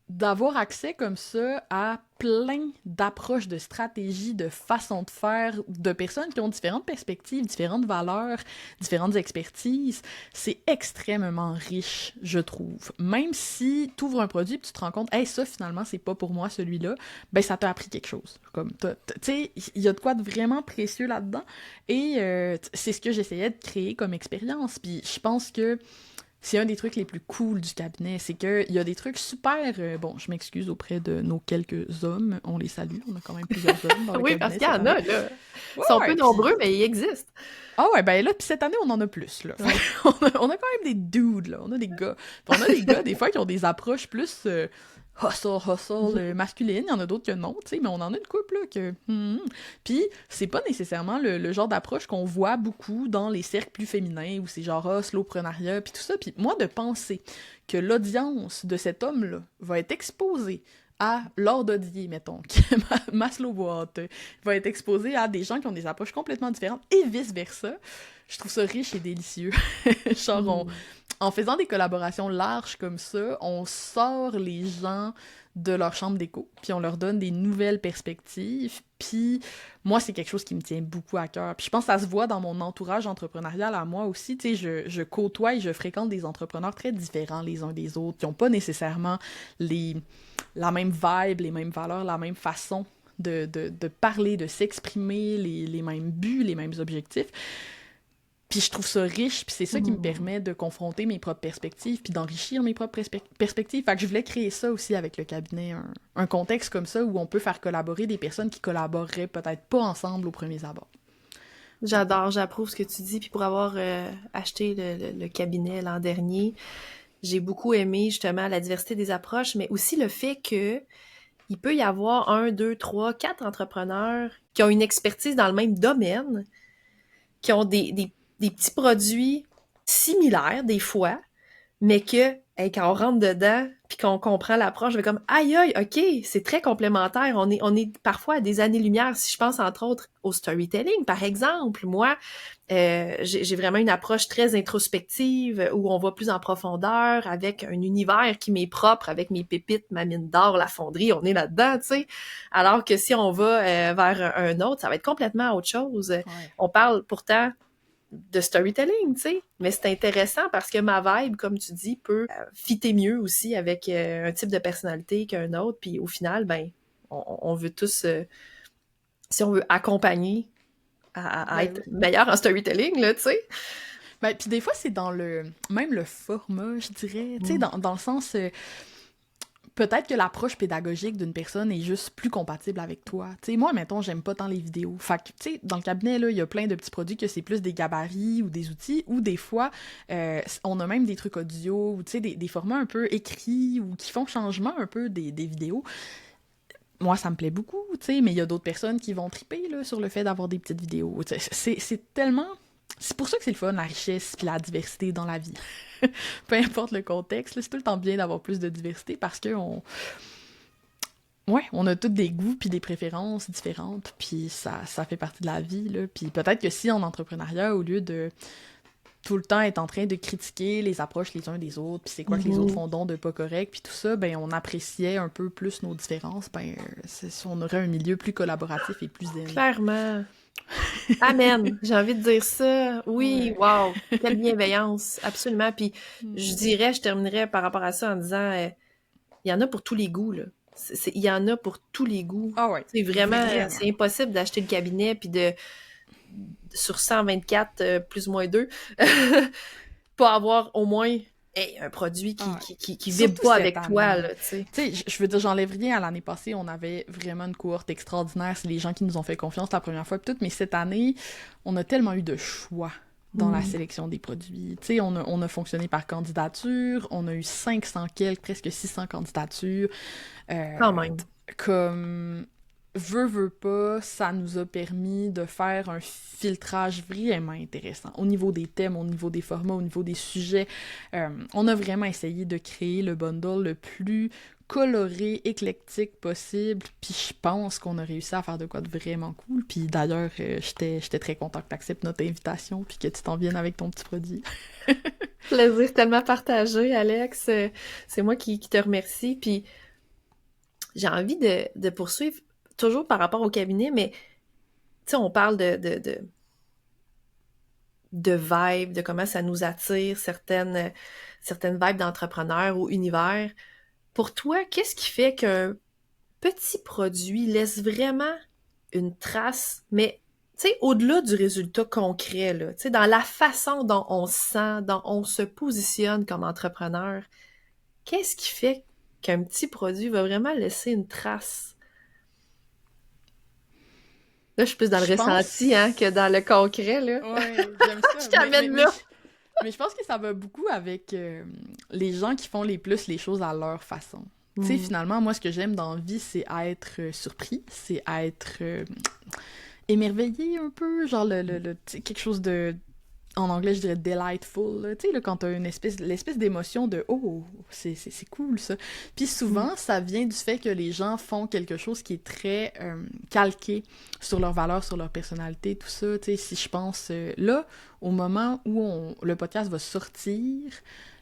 Speaker 2: d'avoir accès comme ça à plein d'approches, de stratégies, de façons de faire, de personnes qui ont différentes perspectives, différentes valeurs, différentes expertises, c'est extrêmement riche, je trouve. Même si tu ouvres un produit et tu te rends compte « Hey, ça, finalement, c'est pas pour moi, celui-là », ben ça t'a appris quelque chose. Comme, tu sais, il y a de quoi de vraiment précieux là-dedans, et c'est ce que j'essayais de créer comme expérience. Puis je pense que c'est un des trucs les plus cool du cabinet, c'est qu'il y a des trucs super... bon, je m'excuse auprès de nos quelques hommes, on les salue, on a quand même plusieurs hommes dans le
Speaker 3: Oui,
Speaker 2: cabinet.
Speaker 3: parce qu'il y en a, là. Ils sont peu
Speaker 2: puis-
Speaker 3: nombreux, mais ils existent.
Speaker 2: Ah ouais, ben là, puis cette année, on en a plus, là. On a quand même des dudes, là, on a des gars. Puis on a des gars, des fois, qui ont des approches plus... hustle, masculine, il y en a d'autres que non, tu sais, mais on en a une couple, là, que... Puis, c'est pas nécessairement le genre d'approche qu'on voit beaucoup dans les cercles plus féminins, où c'est genre, slowpreneuriat, puis tout ça, puis moi, de penser que l'audience de cet homme-là va être exposée à Laure Dodier, mettons, qui est ma slow boîte, va être exposée à des gens qui ont des approches complètement différentes, et vice-versa, je trouve ça riche et délicieux. Genre, en faisant des collaborations larges comme ça, on sort les gens de leur chambre d'écho, puis on leur donne des nouvelles perspectives, puis moi, c'est quelque chose qui me tient beaucoup à cœur. Puis je pense que ça se voit dans mon entourage entrepreneurial à moi aussi, tu sais, je côtoie et je fréquente des entrepreneurs très différents les uns des autres, qui n'ont pas nécessairement la même vibe, les mêmes valeurs, la même façon de parler, de s'exprimer, les mêmes buts, les mêmes objectifs. Puis je trouve ça riche, puis c'est ça qui me permet de confronter mes propres perspectives, puis d'enrichir mes propres perspectives. Fait que je voulais créer ça aussi avec le cabinet, un contexte comme ça où on peut faire collaborer des personnes qui collaboreraient peut-être pas ensemble au premier abord.
Speaker 3: J'adore, j'approuve ce que tu dis. Puis pour avoir acheté le cabinet l'an dernier, j'ai beaucoup aimé justement la diversité des approches, mais aussi le fait que il peut y avoir 1, 2, 3, 4 entrepreneurs qui ont une expertise dans le même domaine, qui ont des petits produits similaires des fois, mais que quand on rentre dedans puis qu'on comprend l'approche, je vais comme aïe aïe, ok, c'est très complémentaire. On est parfois à des années-lumière. Si je pense entre autres au storytelling, par exemple, moi, j'ai vraiment une approche très introspective où on va plus en profondeur avec un univers qui m'est propre, avec mes pépites, ma mine d'or, la fonderie, on est là-dedans, tu sais. Alors que si on va vers un autre, ça va être complètement autre chose.
Speaker 2: Ouais.
Speaker 3: On parle pourtant de storytelling, tu sais. Mais c'est intéressant parce que ma vibe, comme tu dis, peut fitter mieux aussi avec un type de personnalité qu'un autre. Puis au final, ben, on veut tous, si on veut accompagner à être meilleur en storytelling, là, tu sais.
Speaker 2: Ben, puis des fois, c'est dans même le format, je dirais, tu sais, dans le sens... peut-être que l'approche pédagogique d'une personne est juste plus compatible avec toi. Tu sais, moi, mettons, j'aime pas tant les vidéos. Fait que, tu sais, dans le cabinet, là, il y a plein de petits produits que c'est plus des gabarits ou des outils, ou des fois, on a même des trucs audio, ou tu sais, des formats un peu écrits, ou qui font changement un peu des vidéos. Moi, ça me plaît beaucoup, tu sais, mais il y a d'autres personnes qui vont triper, là, sur le fait d'avoir des petites vidéos. C'est tellement... C'est pour ça que c'est le fun, la richesse puis la diversité dans la vie. Peu importe le contexte, là, c'est tout le temps bien d'avoir plus de diversité parce que on a tous des goûts puis des préférences différentes, puis ça fait partie de la vie, là. Puis peut-être que si en entrepreneuriat, au lieu de tout le temps être en train de critiquer les approches les uns des autres, puis c'est quoi que les autres font donc de pas correct, puis tout ça, ben on appréciait un peu plus nos différences, ben on aurait un milieu plus collaboratif et plus zen.
Speaker 3: Clairement. Amen. J'ai envie de dire ça. Oui, wow. Quelle bienveillance. Absolument. Puis je terminerais par rapport à ça en disant, il y en a pour tous les goûts, là. Il y en a pour tous les goûts.
Speaker 2: Ah ouais.
Speaker 3: C'est vraiment, c'est impossible d'acheter le cabinet puis sur 124 plus ou moins 2, pas avoir au moins un produit qui vibre pas avec toi, là, tu sais.
Speaker 2: Tu sais, je veux dire, j'enlève rien à l'année passée, on avait vraiment une cohorte extraordinaire, c'est les gens qui nous ont fait confiance la première fois, pis tout, mais cette année, on a tellement eu de choix dans la sélection des produits. Tu sais, on a fonctionné par candidature, on a eu 500 quelques, presque 600 candidatures.
Speaker 3: Quand même.
Speaker 2: Comme... veut pas, ça nous a permis de faire un filtrage vraiment intéressant au niveau des thèmes, au niveau des formats, au niveau des sujets. On a vraiment essayé de créer le bundle le plus coloré, éclectique possible, puis je pense qu'on a réussi à faire de quoi de vraiment cool. Puis d'ailleurs, j'étais très content que tu acceptes notre invitation, puis que tu t'en viennes avec ton petit produit.
Speaker 3: Plaisir tellement partagé, Alex. C'est moi qui te remercie. Puis j'ai envie de poursuivre toujours par rapport au cabinet, mais tu sais, on parle de vibes, de comment ça nous attire, certaines vibes d'entrepreneurs ou univers. Pour toi, qu'est-ce qui fait qu'un petit produit laisse vraiment une trace, mais tu sais, au-delà du résultat concret, là, tu sais, dans la façon dont on se sent, dont on se positionne comme entrepreneur, qu'est-ce qui fait qu'un petit produit va vraiment laisser une trace? Là, je suis plus dans le
Speaker 2: Je
Speaker 3: ressenti
Speaker 2: pense...
Speaker 3: que dans le concret, là.
Speaker 2: Ouais, j'aime ça.
Speaker 3: Je t'amène là.
Speaker 2: Mais je pense que ça va beaucoup avec les gens qui font plus les choses à leur façon. Tu sais, finalement, moi, ce que j'aime dans la vie, c'est être surpris, c'est être émerveillé un peu, genre tu sais, quelque chose de... En anglais, je dirais delightful, là. Tu sais, là, quand t'as l'espèce d'émotion de «Oh, c'est cool, ça». Puis souvent, ça vient du fait que les gens font quelque chose qui est très calqué sur leurs valeurs, sur leur personnalité, tout ça. Tu sais, si je pense, là, au moment où le podcast va sortir,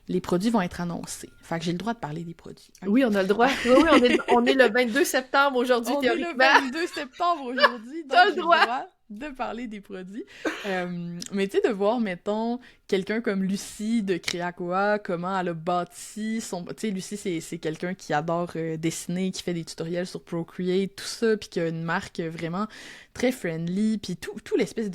Speaker 2: les produits vont être annoncés. Fait que j'ai le droit de parler des produits. Hein?
Speaker 3: Oui, on a le droit. Oui, on est le 22 septembre aujourd'hui,
Speaker 2: On est
Speaker 3: théoriquement.
Speaker 2: le 22 septembre aujourd'hui, donc
Speaker 3: T'as le
Speaker 2: j'ai le
Speaker 3: droit.
Speaker 2: droit de parler des produits. Mais tu sais, de voir, mettons, quelqu'un comme Lucie de Créacoa, comment elle a bâti son... Tu sais, Lucie, c'est quelqu'un qui adore dessiner, qui fait des tutoriels sur Procreate, tout ça, puis qui a une marque vraiment très friendly, puis tout l'espèce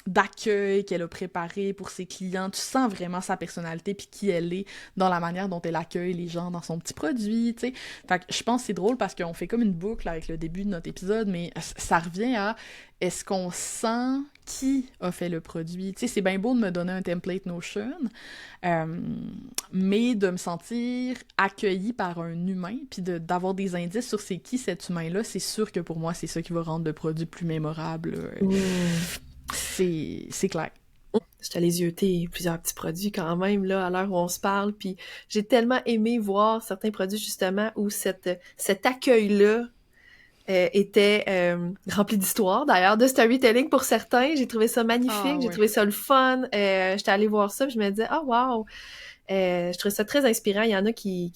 Speaker 2: d'accueil qu'elle a préparé pour ses clients. Tu sens vraiment sa personnalité, puis qui elle est dans la manière dont elle accueille les gens dans son petit produit, tu sais. Fait que je pense que c'est drôle parce qu'on fait comme une boucle avec le début de notre épisode, mais ça revient à est-ce qu'on sent qui a fait le produit? Tu sais, c'est bien beau de me donner un template Notion, mais de me sentir accueilli par un humain, puis d'avoir des indices sur c'est qui cet humain-là, c'est sûr que pour moi, c'est ça qui va rendre le produit plus mémorable. C'est clair.
Speaker 3: Je suis allée zioter plusieurs petits produits quand même, là, à l'heure où on se parle, puis j'ai tellement aimé voir certains produits, justement, où cet accueil-là était rempli d'histoire, d'ailleurs, de storytelling pour certains. J'ai trouvé ça magnifique, j'ai trouvé ça le fun. J'étais allée voir ça, puis je me disais « Ah, wow! » Je trouvais ça très inspirant. Il y en a qui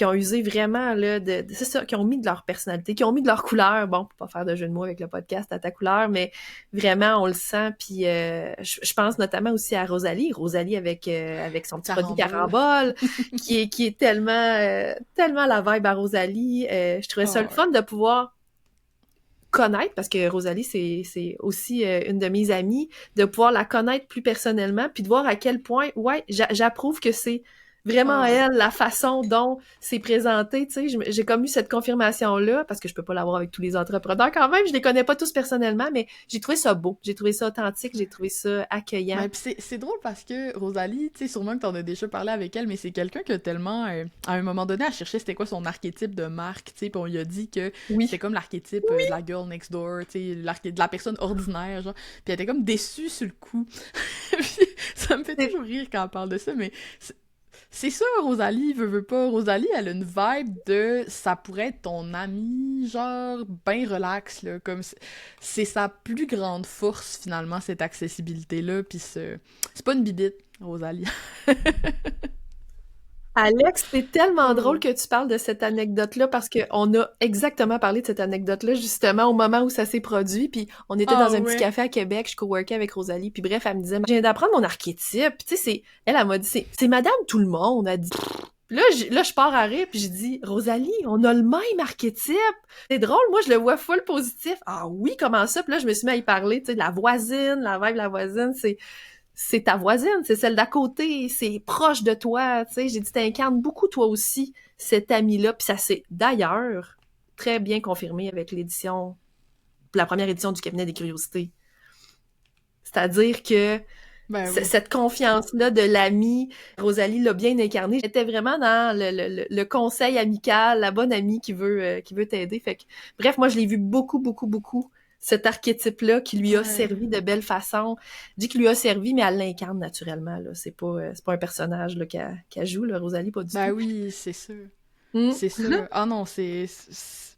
Speaker 3: ont usé vraiment, là, c'est ça, qui ont mis de leur personnalité, qui ont mis de leur couleur. Bon, pour pas faire de jeu de mots avec le podcast à ta couleur, mais vraiment, on le sent. Puis je pense notamment aussi à Rosalie avec son petit produit Carambole, qui est tellement la vibe à Rosalie. Je trouvais ça le fun de pouvoir connaître, parce que Rosalie, c'est aussi une de mes amies, de pouvoir la connaître plus personnellement, puis de voir à quel point, ouais, j'approuve que c'est vraiment elle, la façon dont c'est présenté, tu sais, j'ai comme eu cette confirmation-là, parce que je peux pas l'avoir avec tous les entrepreneurs quand même, je les connais pas tous personnellement, mais j'ai trouvé ça beau, j'ai trouvé ça authentique, j'ai trouvé ça accueillant.
Speaker 2: Ouais, puis c'est drôle parce que Rosalie, tu sais, sûrement que t'en as déjà parlé avec elle, mais c'est quelqu'un que tellement, à un moment donné, elle cherchait c'était quoi son archétype de marque, tu sais, puis on lui a dit que c'était comme l'archétype de la girl next door, tu sais, de la personne ordinaire, genre, puis elle était comme déçue sur le coup. Puis ça me fait toujours rire quand elle parle de ça, mais c'est ça, Rosalie, veut pas. Rosalie, elle a une vibe de ça pourrait être ton ami, genre, ben relax, là. Comme c'est sa plus grande force, finalement, cette accessibilité-là. Pis c'est pas une bibite, Rosalie.
Speaker 3: Alex, c'est tellement drôle que tu parles de cette anecdote-là parce qu'on a exactement parlé de cette anecdote-là justement au moment où ça s'est produit, puis on était dans un petit café à Québec, je coworkais avec Rosalie, puis bref, elle me disait « Je viens d'apprendre mon archétype », tu sais, elle m'a dit « C'est Madame Tout-le-Monde », elle dit « Là, je pars à rire, puis je dis « Rosalie, on a le même archétype ». C'est drôle, moi, je le vois full positif. « Ah oui, comment ça? » Puis là, je me suis mis à y parler, tu sais, de la voisine, la vibe de la voisine, c'est ta voisine, c'est celle d'à côté, c'est proche de toi, tu sais, j'ai dit, t'incarnes beaucoup toi aussi, cette amie-là, puis ça s'est d'ailleurs très bien confirmé avec la première édition du Cabinet des Curiosités. C'est-à-dire que
Speaker 2: Ben oui.
Speaker 3: Cette confiance-là de l'amie, Rosalie l'a bien incarnée. Elle était vraiment dans le conseil amical, la bonne amie qui veut t'aider. Fait que, bref, moi, je l'ai vu beaucoup, beaucoup, beaucoup, cet archétype-là qui lui a
Speaker 2: Ouais.
Speaker 3: servi de belle façon. Je dis qu'il lui a servi, mais elle l'incarne naturellement, là. C'est pas un personnage, là, qu'elle joue, là, Rosalie, pas du
Speaker 2: Ben
Speaker 3: tout.
Speaker 2: oui, c'est sûr.
Speaker 3: Mm.
Speaker 2: C'est sûr. Ah non,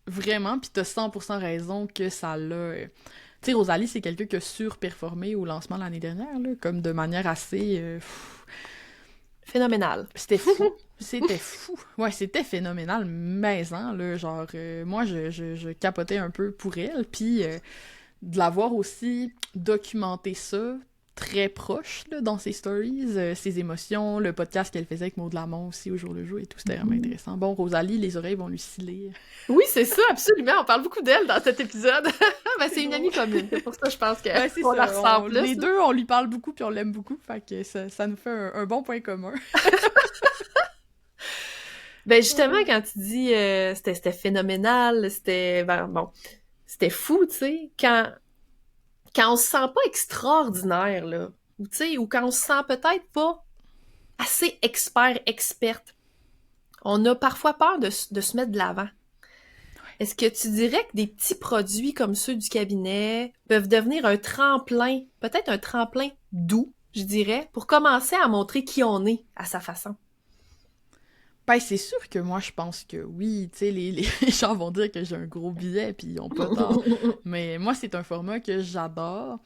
Speaker 2: vraiment, pis t'as 100% raison que ça l'a... Tu sais, Rosalie, c'est quelqu'un qui a surperformé au lancement l'année dernière, là, comme de manière assez...
Speaker 3: Phénoménal.
Speaker 2: C'était fou. C'était fou. Ouais, c'était phénoménal, mais hein, là, genre, moi, je capotais un peu pour elle, puis de l'avoir aussi documenté ça très proche, là, dans ses stories, ses émotions, le podcast qu'elle faisait avec Maud Lamont aussi au jour le jour et tout, c'était vraiment intéressant. Bon, Rosalie, les oreilles vont lui sciller.
Speaker 3: Oui, c'est ça, absolument. On parle beaucoup d'elle dans cet épisode. Ben, c'est une amie commune. C'est pour ça que je pense
Speaker 2: Ouais, c'est
Speaker 3: qu'on la
Speaker 2: ça.
Speaker 3: ressent plus.
Speaker 2: Les deux, on lui parle beaucoup puis on l'aime beaucoup, fait que ça nous fait un bon point commun.
Speaker 3: Ben justement, quand tu dis c'était phénoménal, c'était bon, c'était fou, tu sais, quand on se sent pas extraordinaire, là, ou tu sais, ou quand on se sent peut-être pas assez experte, on a parfois peur de se mettre de l'avant. Est-ce que tu dirais que des petits produits comme ceux du cabinet peuvent devenir un tremplin, peut-être un tremplin doux, je dirais, pour commencer à montrer qui on est à sa façon?
Speaker 2: Ben, c'est sûr que moi, je pense que oui, tu sais, les gens vont dire que j'ai un gros billet, puis ils ont pas tort. Mais moi, c'est un format que j'adore,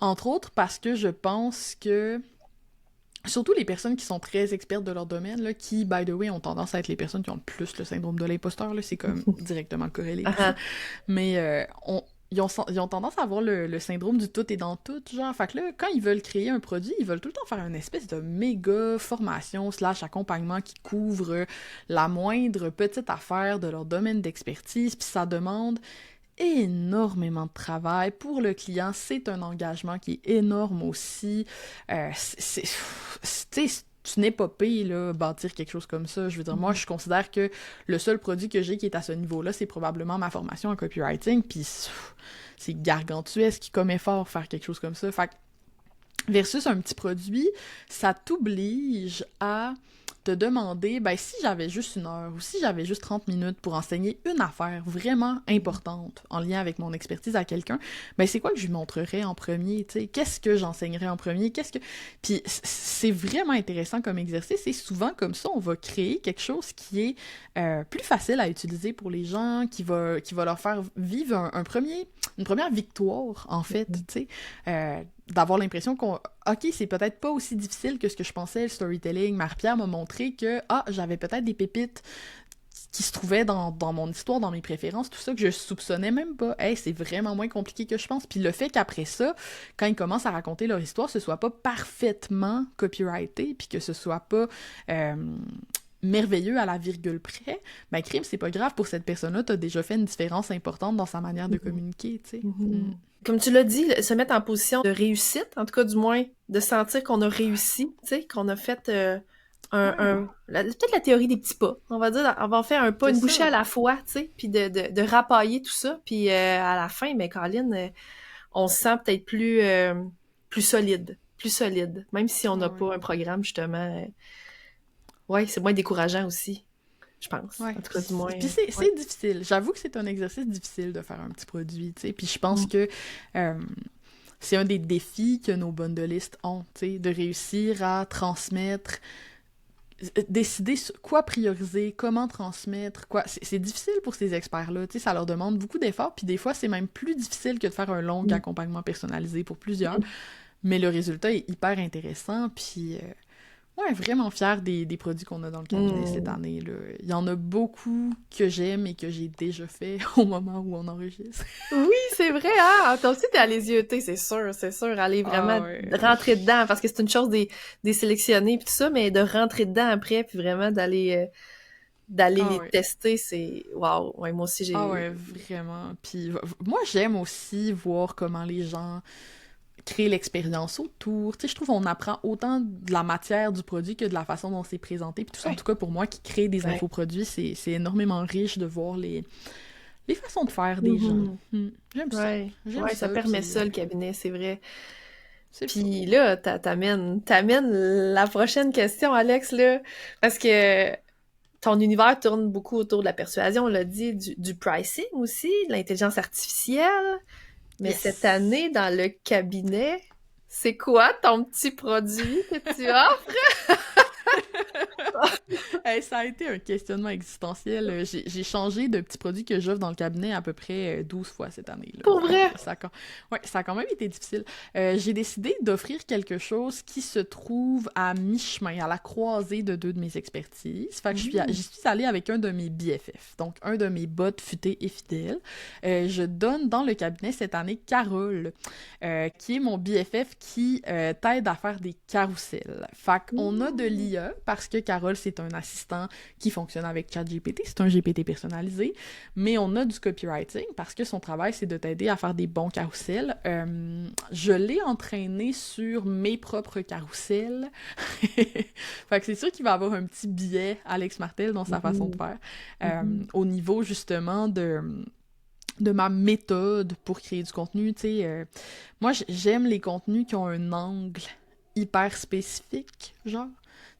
Speaker 2: entre autres parce que je pense que, surtout les personnes qui sont très expertes de leur domaine, là, qui, by the way, ont tendance à être les personnes qui ont le plus le syndrome de l'imposteur, là, c'est comme directement corrélé. Mais ils ont tendance à avoir le syndrome du tout et dans tout, genre. Fait que là, quand ils veulent créer un produit, ils veulent tout le temps faire une espèce de méga formation / accompagnement qui couvre la moindre petite affaire de leur domaine d'expertise, puis ça demande énormément de travail. Pour le client, c'est un engagement qui est énorme aussi. C'est une épopée, là, bâtir quelque chose comme ça. Je veux dire, moi, je considère que le seul produit que j'ai qui est à ce niveau-là, c'est probablement ma formation en copywriting, puis c'est gargantuesque comme effort faire quelque chose comme ça. Fait que, versus un petit produit, ça t'oblige à te demander, ben si j'avais juste 1 heure ou si j'avais juste 30 minutes pour enseigner une affaire vraiment importante en lien avec mon expertise à quelqu'un, ben c'est quoi que je lui montrerais en premier, tu sais? Qu'est-ce que j'enseignerais en premier? Puis c'est vraiment intéressant comme exercice et souvent comme ça, on va créer quelque chose qui est plus facile à utiliser pour les gens, qui va leur faire vivre une première victoire, en fait, tu sais. D'avoir l'impression OK, c'est peut-être pas aussi difficile que ce que je pensais, le storytelling. Marie-Pierre m'a montré que, j'avais peut-être des pépites qui se trouvaient dans mon histoire, dans mes préférences, tout ça, que je soupçonnais même pas. Hey, c'est vraiment moins compliqué que je pense. Puis le fait qu'après ça, quand ils commencent à raconter leur histoire, ce soit pas parfaitement copyrighté, puis que ce soit pas merveilleux à la virgule près, ben crime, c'est pas grave, pour cette personne-là, t'as déjà fait une différence importante dans sa manière de communiquer, tu sais.
Speaker 3: Comme tu l'as dit, se mettre en position de réussite, en tout cas du moins, de sentir qu'on a réussi, tu sais, qu'on a fait peut-être la théorie des petits pas. On va dire, on va faire un pas,
Speaker 2: C'est
Speaker 3: une bouchée
Speaker 2: ça.
Speaker 3: à la fois, tu sais, puis de rapailler tout ça, puis à la fin, mais Colin, on se sent peut-être plus solide, même si on n'a pas un programme, justement. Ouais, c'est moins décourageant aussi, je pense.
Speaker 2: Ouais.
Speaker 3: En tout cas, du moins.
Speaker 2: Puis c'est difficile. J'avoue que c'est un exercice difficile de faire un petit produit, tu sais. Puis je pense que c'est un des défis que nos bundleistes ont, tu sais, de réussir à transmettre, décider quoi prioriser, comment transmettre, quoi. C'est difficile pour ces experts-là, tu sais, ça leur demande beaucoup d'efforts, puis des fois, c'est même plus difficile que de faire un long accompagnement personnalisé pour plusieurs, mais le résultat est hyper intéressant, puis... Ouais, vraiment fière des produits qu'on a dans le cabinet cette année, là. Il y en a beaucoup que j'aime et que j'ai déjà fait au moment où on enregistre.
Speaker 3: Oui, c'est vrai, hein? Toi aussi, t'es allé zioter, c'est sûr. Aller vraiment rentrer dedans, parce que c'est une chose des sélectionner pis tout ça, mais de rentrer dedans après, puis vraiment d'aller les tester, c'est... Waouh! Ouais, moi aussi, j'ai...
Speaker 2: Ah ouais, vraiment. Puis moi, j'aime aussi voir comment les gens... créer l'expérience autour. Tu sais, je trouve qu'on apprend autant de la matière du produit que de la façon dont c'est présenté. Puis tout ça, en tout cas, pour moi, qui crée des infoproduits, c'est énormément riche de voir les façons de faire des gens. J'aime ça.
Speaker 3: Ouais, ça permet ça, le cabinet, c'est vrai.
Speaker 2: C'est le
Speaker 3: Puis là, t'amènes la prochaine question, Alex, là, parce que ton univers tourne beaucoup autour de la persuasion, on l'a dit, du pricing aussi, de l'intelligence artificielle. Mais
Speaker 2: Yes.
Speaker 3: cette année, dans le cabinet, c'est quoi ton petit produit que tu offres?
Speaker 2: Hey, ça a été un questionnement existentiel. J'ai changé de petits produits que j'offre dans le cabinet à peu près 12 fois cette année. Là.
Speaker 3: Pour vrai?
Speaker 2: Ça a quand même été difficile. J'ai décidé d'offrir quelque chose qui se trouve à mi-chemin, à la croisée de deux de mes expertises. Fait que j'y suis allée avec un de mes BFF, donc un de mes bots futés et fidèles. Je donne dans le cabinet cette année Carole, qui est mon BFF qui t'aide à faire des carousels. Fait qu'on a de l'IA parce que Carole, c'est un assistant qui fonctionne avec ChatGPT, c'est un GPT personnalisé, mais on a du copywriting parce que son travail, c'est de t'aider à faire des bons carousels. Je l'ai entraîné sur mes propres carousels. Fait que c'est sûr qu'il va avoir un petit biais, Alex Martel, dans sa façon de faire, au niveau, justement, de ma méthode pour créer du contenu, tu sais. Moi, j'aime les contenus qui ont un angle hyper spécifique, genre.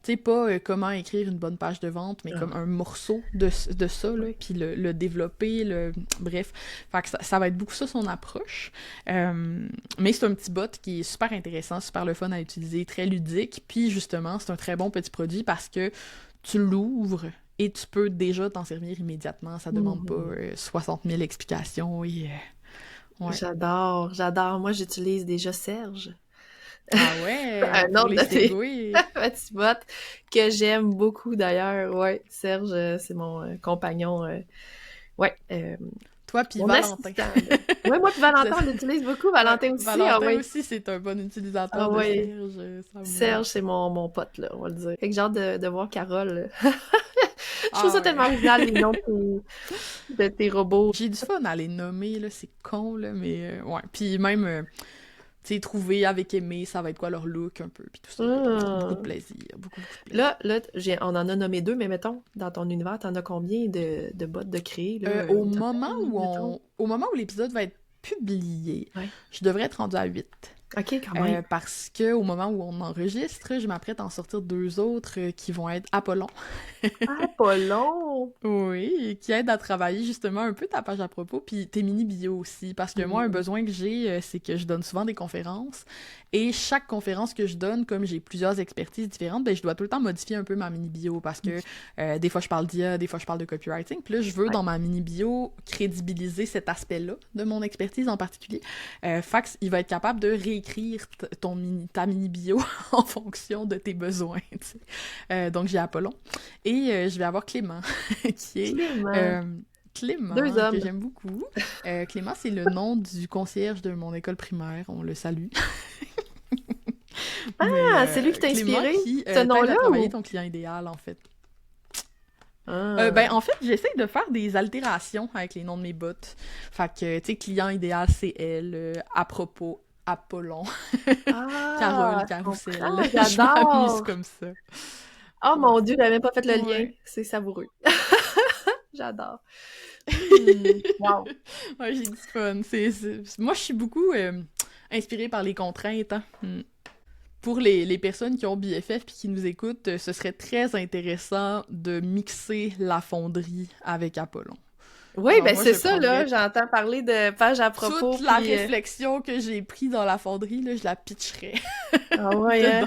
Speaker 2: Tu sais, pas comment écrire une bonne page de vente, mais comme un morceau de ça, là, puis le développer, bref. Fait que ça va être beaucoup ça, son approche. Mais c'est un petit bot qui est super intéressant, super le fun à utiliser, très ludique, puis justement, c'est un très bon petit produit parce que tu l'ouvres et tu peux déjà t'en servir immédiatement. Ça demande pas 60 000 explications et... ouais.
Speaker 3: J'adore. Moi, j'utilise déjà Serge.
Speaker 2: Ah ouais,
Speaker 3: un
Speaker 2: pour
Speaker 3: autre
Speaker 2: les
Speaker 3: de tes
Speaker 2: segways.
Speaker 3: petits bots que j'aime beaucoup d'ailleurs. Ouais, Serge, c'est mon compagnon. Ouais,
Speaker 2: Toi puis
Speaker 3: mon
Speaker 2: Valentin.
Speaker 3: assistant. Ouais, moi puis Valentin, on l'utilise beaucoup. Valentin aussi.
Speaker 2: Valentin aussi, c'est un bon utilisateur de Serge.
Speaker 3: Serge, c'est mon pote, là, on va le dire. Fait que j'ai hâte de voir Carole. Je trouve ça tellement original, les noms de tes robots.
Speaker 2: J'ai du fun à les nommer, là, c'est con, là, mais ouais. Puis même... tu sais, trouver avec Aimé, ça va être quoi leur look un peu, puis tout ça. Beaucoup de plaisir, beaucoup de plaisir.
Speaker 3: Là, on en a nommé 2, mais mettons, dans ton univers, t'en as combien de bots de créer? Là,
Speaker 2: au moment où l'épisode va être publié, je devrais être rendue à 8.
Speaker 3: OK, quand même.
Speaker 2: Parce que au moment où on enregistre, je m'apprête à en sortir 2 autres qui vont être Apollon.
Speaker 3: Apollon!
Speaker 2: Oui, qui aident à travailler justement un peu ta page à propos, puis tes mini-bios aussi. Parce que moi, un besoin que j'ai, c'est que je donne souvent des conférences. Et chaque conférence que je donne, comme j'ai plusieurs expertises différentes, ben je dois tout le temps modifier un peu ma mini-bio parce que des fois je parle d'IA, des fois je parle de copywriting. Puis là, je veux dans ma mini-bio crédibiliser cet aspect-là de mon expertise en particulier. Fax, il va être capable de réécrire ta mini-bio en fonction de tes besoins. Donc j'ai Apollon. Et je vais avoir Clément, qui est... Clément, que j'aime beaucoup. Clément, c'est le nom du concierge de mon école primaire. On le salue.
Speaker 3: C'est lui qui t'a inspiré,
Speaker 2: ce nom-là? Travailler ton client idéal, en fait. En fait, j'essaie de faire des altérations avec les noms de mes bots. Fait que, tu sais, client idéal, c'est elle. À propos, Apollon. Carole, Carousel. Je m'amuse comme ça.
Speaker 3: Oh mon Dieu, j'avais même pas fait le lien. C'est savoureux. J'adore. Wow.
Speaker 2: Ouais, j'ai du fun. Moi, je suis beaucoup inspirée par les contraintes. Hein. Pour les personnes qui ont BFF puis qui nous écoutent, ce serait très intéressant de mixer la fonderie avec Apollon.
Speaker 3: Oui, alors, ben c'est ça, là. J'entends parler de page à propos.
Speaker 2: Toute la réflexion que j'ai prise dans la fonderie, là, je la pitcherais.
Speaker 3: Ah ouais,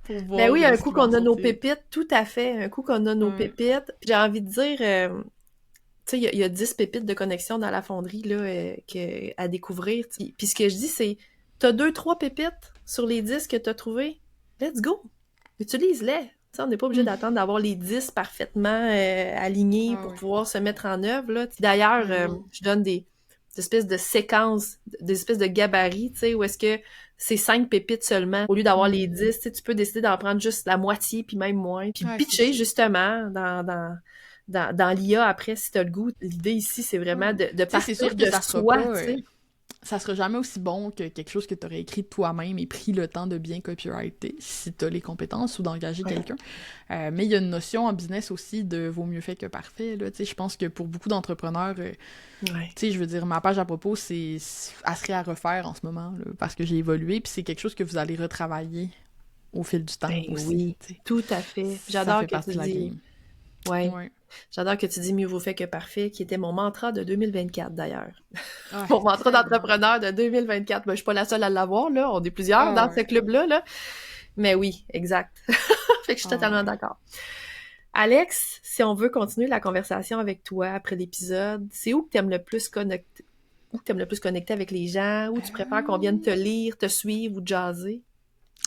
Speaker 3: ben oui, un coup qu'on a nos pépites, tout à fait. Un coup qu'on a nos pépites. J'ai envie de dire, tu sais, il y a 10 pépites de connexion dans la fonderie, là, à découvrir. Puis ce que je dis, c'est, t'as 2-3 pépites sur les 10 que t'as trouvées. Let's go! Utilise-les! T'sais, on n'est pas obligé d'attendre d'avoir les 10 parfaitement alignés pour pouvoir se mettre en œuvre, là. D'ailleurs, je donne des espèces de séquences, des espèces de gabarits, tu sais, où est-ce que c'est 5 pépites seulement. Au lieu d'avoir les 10, tu peux décider d'en prendre juste la moitié, puis même moins. Puis pitcher, justement, dans l'IA, après, si t'as le goût. L'idée ici, c'est vraiment de partir de soi, tu sais.
Speaker 2: ça sera jamais aussi bon que quelque chose que tu aurais écrit toi-même et pris le temps de bien copywriter, si tu as les compétences ou d'engager quelqu'un. Mais il y a une notion en business aussi de vaut mieux fait que parfait, là. Tu sais, je pense que pour beaucoup d'entrepreneurs, tu sais, je veux dire, ma page à propos, elle serait à refaire en ce moment, là, parce que j'ai évolué, puis c'est quelque chose que vous allez retravailler au fil du temps aussi.
Speaker 3: Oui,
Speaker 2: t'sais.
Speaker 3: Tout à fait. J'adore que tu dis...
Speaker 2: Ouais.
Speaker 3: J'adore que tu dis « mieux vaut fait que parfait », qui était mon mantra de 2024, d'ailleurs.
Speaker 2: Ouais,
Speaker 3: Mon mantra d'entrepreneur de 2024. Ben, je suis pas la seule à l'avoir, là. On est plusieurs dans ce club-là, là. Mais oui, exact. Fait que je suis totalement d'accord. Alex, si on veut continuer la conversation avec toi après l'épisode, c'est où que t'aimes le plus connecter? Où t'aimes le plus connecter avec les gens? Où tu préfères qu'on vienne te lire, te suivre ou jaser?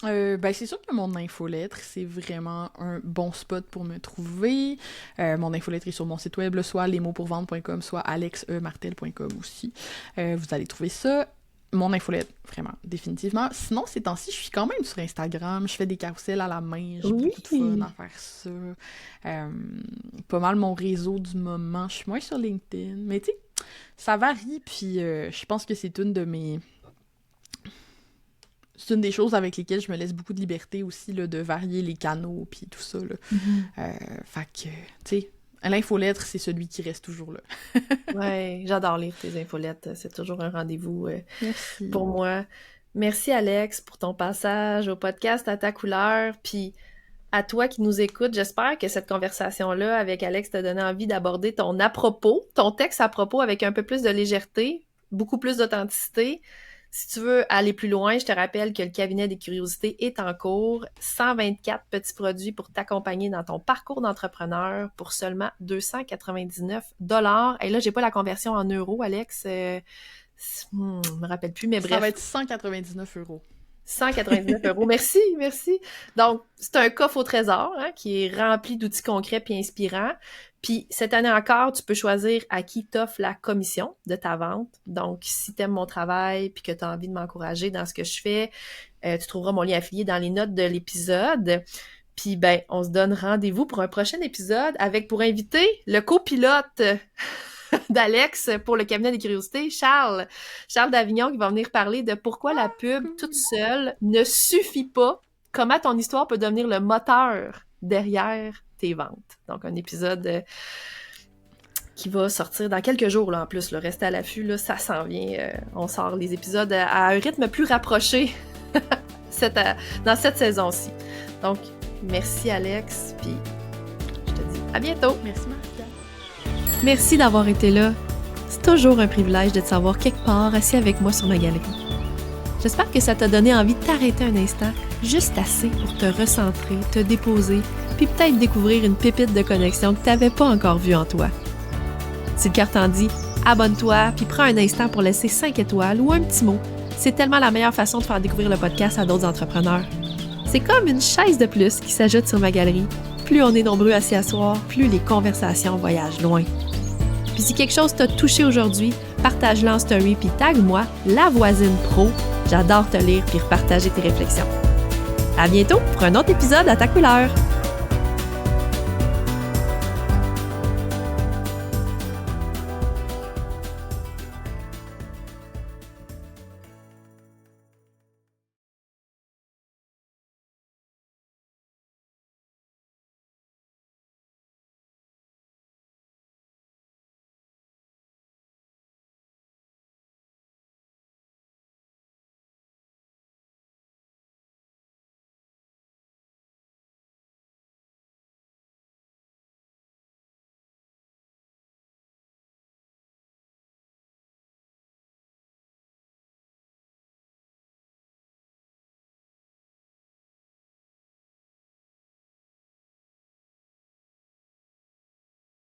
Speaker 2: Ben c'est sûr que mon infolettre, c'est vraiment un bon spot pour me trouver. Mon infolettre est sur mon site web, là, soit lesmotspourvendre.com, soit alexemartel.com aussi. Vous allez trouver ça. Mon infolettre, vraiment, définitivement. Sinon, ces temps-ci, je suis quand même sur Instagram. Je fais des carousels à la main. J'ai beaucoup de fun à faire ça. Pas mal mon réseau du moment. Je suis moins sur LinkedIn. Mais tu sais, ça varie. Puis je pense que c'est une des choses avec lesquelles je me laisse beaucoup de liberté aussi, là, de varier les canaux, puis tout ça, là. Fait que, tu sais, l'infolettre, c'est celui qui reste toujours là.
Speaker 3: Ouais, j'adore lire tes infolettes. C'est toujours un rendez-vous pour moi. Merci, Alex, pour ton passage au podcast À ta couleur, puis à toi qui nous écoutes. J'espère que cette conversation-là avec Alex t'a donné envie d'aborder ton texte à propos avec un peu plus de légèreté, beaucoup plus d'authenticité. Si tu veux aller plus loin, je te rappelle que le cabinet des curiosités est en cours. 124 petits produits pour t'accompagner dans ton parcours d'entrepreneur pour seulement 299 $. Et là, j'ai pas la conversion en euros, Alex. Je me rappelle plus, mais bref.
Speaker 2: Ça va être 199 €.
Speaker 3: 199 €. Merci. Donc, c'est un coffre au trésor qui est rempli d'outils concrets puis inspirants. Puis, cette année encore, tu peux choisir à qui t'offre la commission de ta vente. Donc, si t'aimes mon travail puis que t'as envie de m'encourager dans ce que je fais, tu trouveras mon lien affilié dans les notes de l'épisode. Puis, ben, on se donne rendez-vous pour un prochain épisode avec, pour inviter, le copilote d'Alex pour le cabinet des curiosités, Charles d'Avignon, qui va venir parler de pourquoi la pub toute seule ne suffit pas, comment ton histoire peut devenir le moteur derrière tes ventes. Donc, un épisode qui va sortir dans quelques jours, là, en plus. Là, restez à l'affût, là, ça s'en vient. On sort les épisodes à un rythme plus rapproché dans cette saison-ci. Donc, merci, Alex, puis je te dis à bientôt.
Speaker 2: Merci, Marie-Pierre.
Speaker 1: Merci d'avoir été là. C'est toujours un privilège de te savoir quelque part assis avec moi sur ma galerie. J'espère que ça t'a donné envie de t'arrêter un instant, juste assez pour te recentrer, te déposer, puis peut-être découvrir une pépite de connexion que tu n'avais pas encore vue en toi. Si le cœur t'en dit, abonne-toi, puis prends un instant pour laisser 5 étoiles ou un petit mot. C'est tellement la meilleure façon de faire découvrir le podcast à d'autres entrepreneurs. C'est comme une chaise de plus qui s'ajoute sur ma galerie. Plus on est nombreux à s'y asseoir, plus les conversations voyagent loin. Puis si quelque chose t'a touché aujourd'hui, partage-le en story puis tag-moi, La Voisine Pro. J'adore te lire puis repartager tes réflexions. À bientôt pour un autre épisode à ta couleur.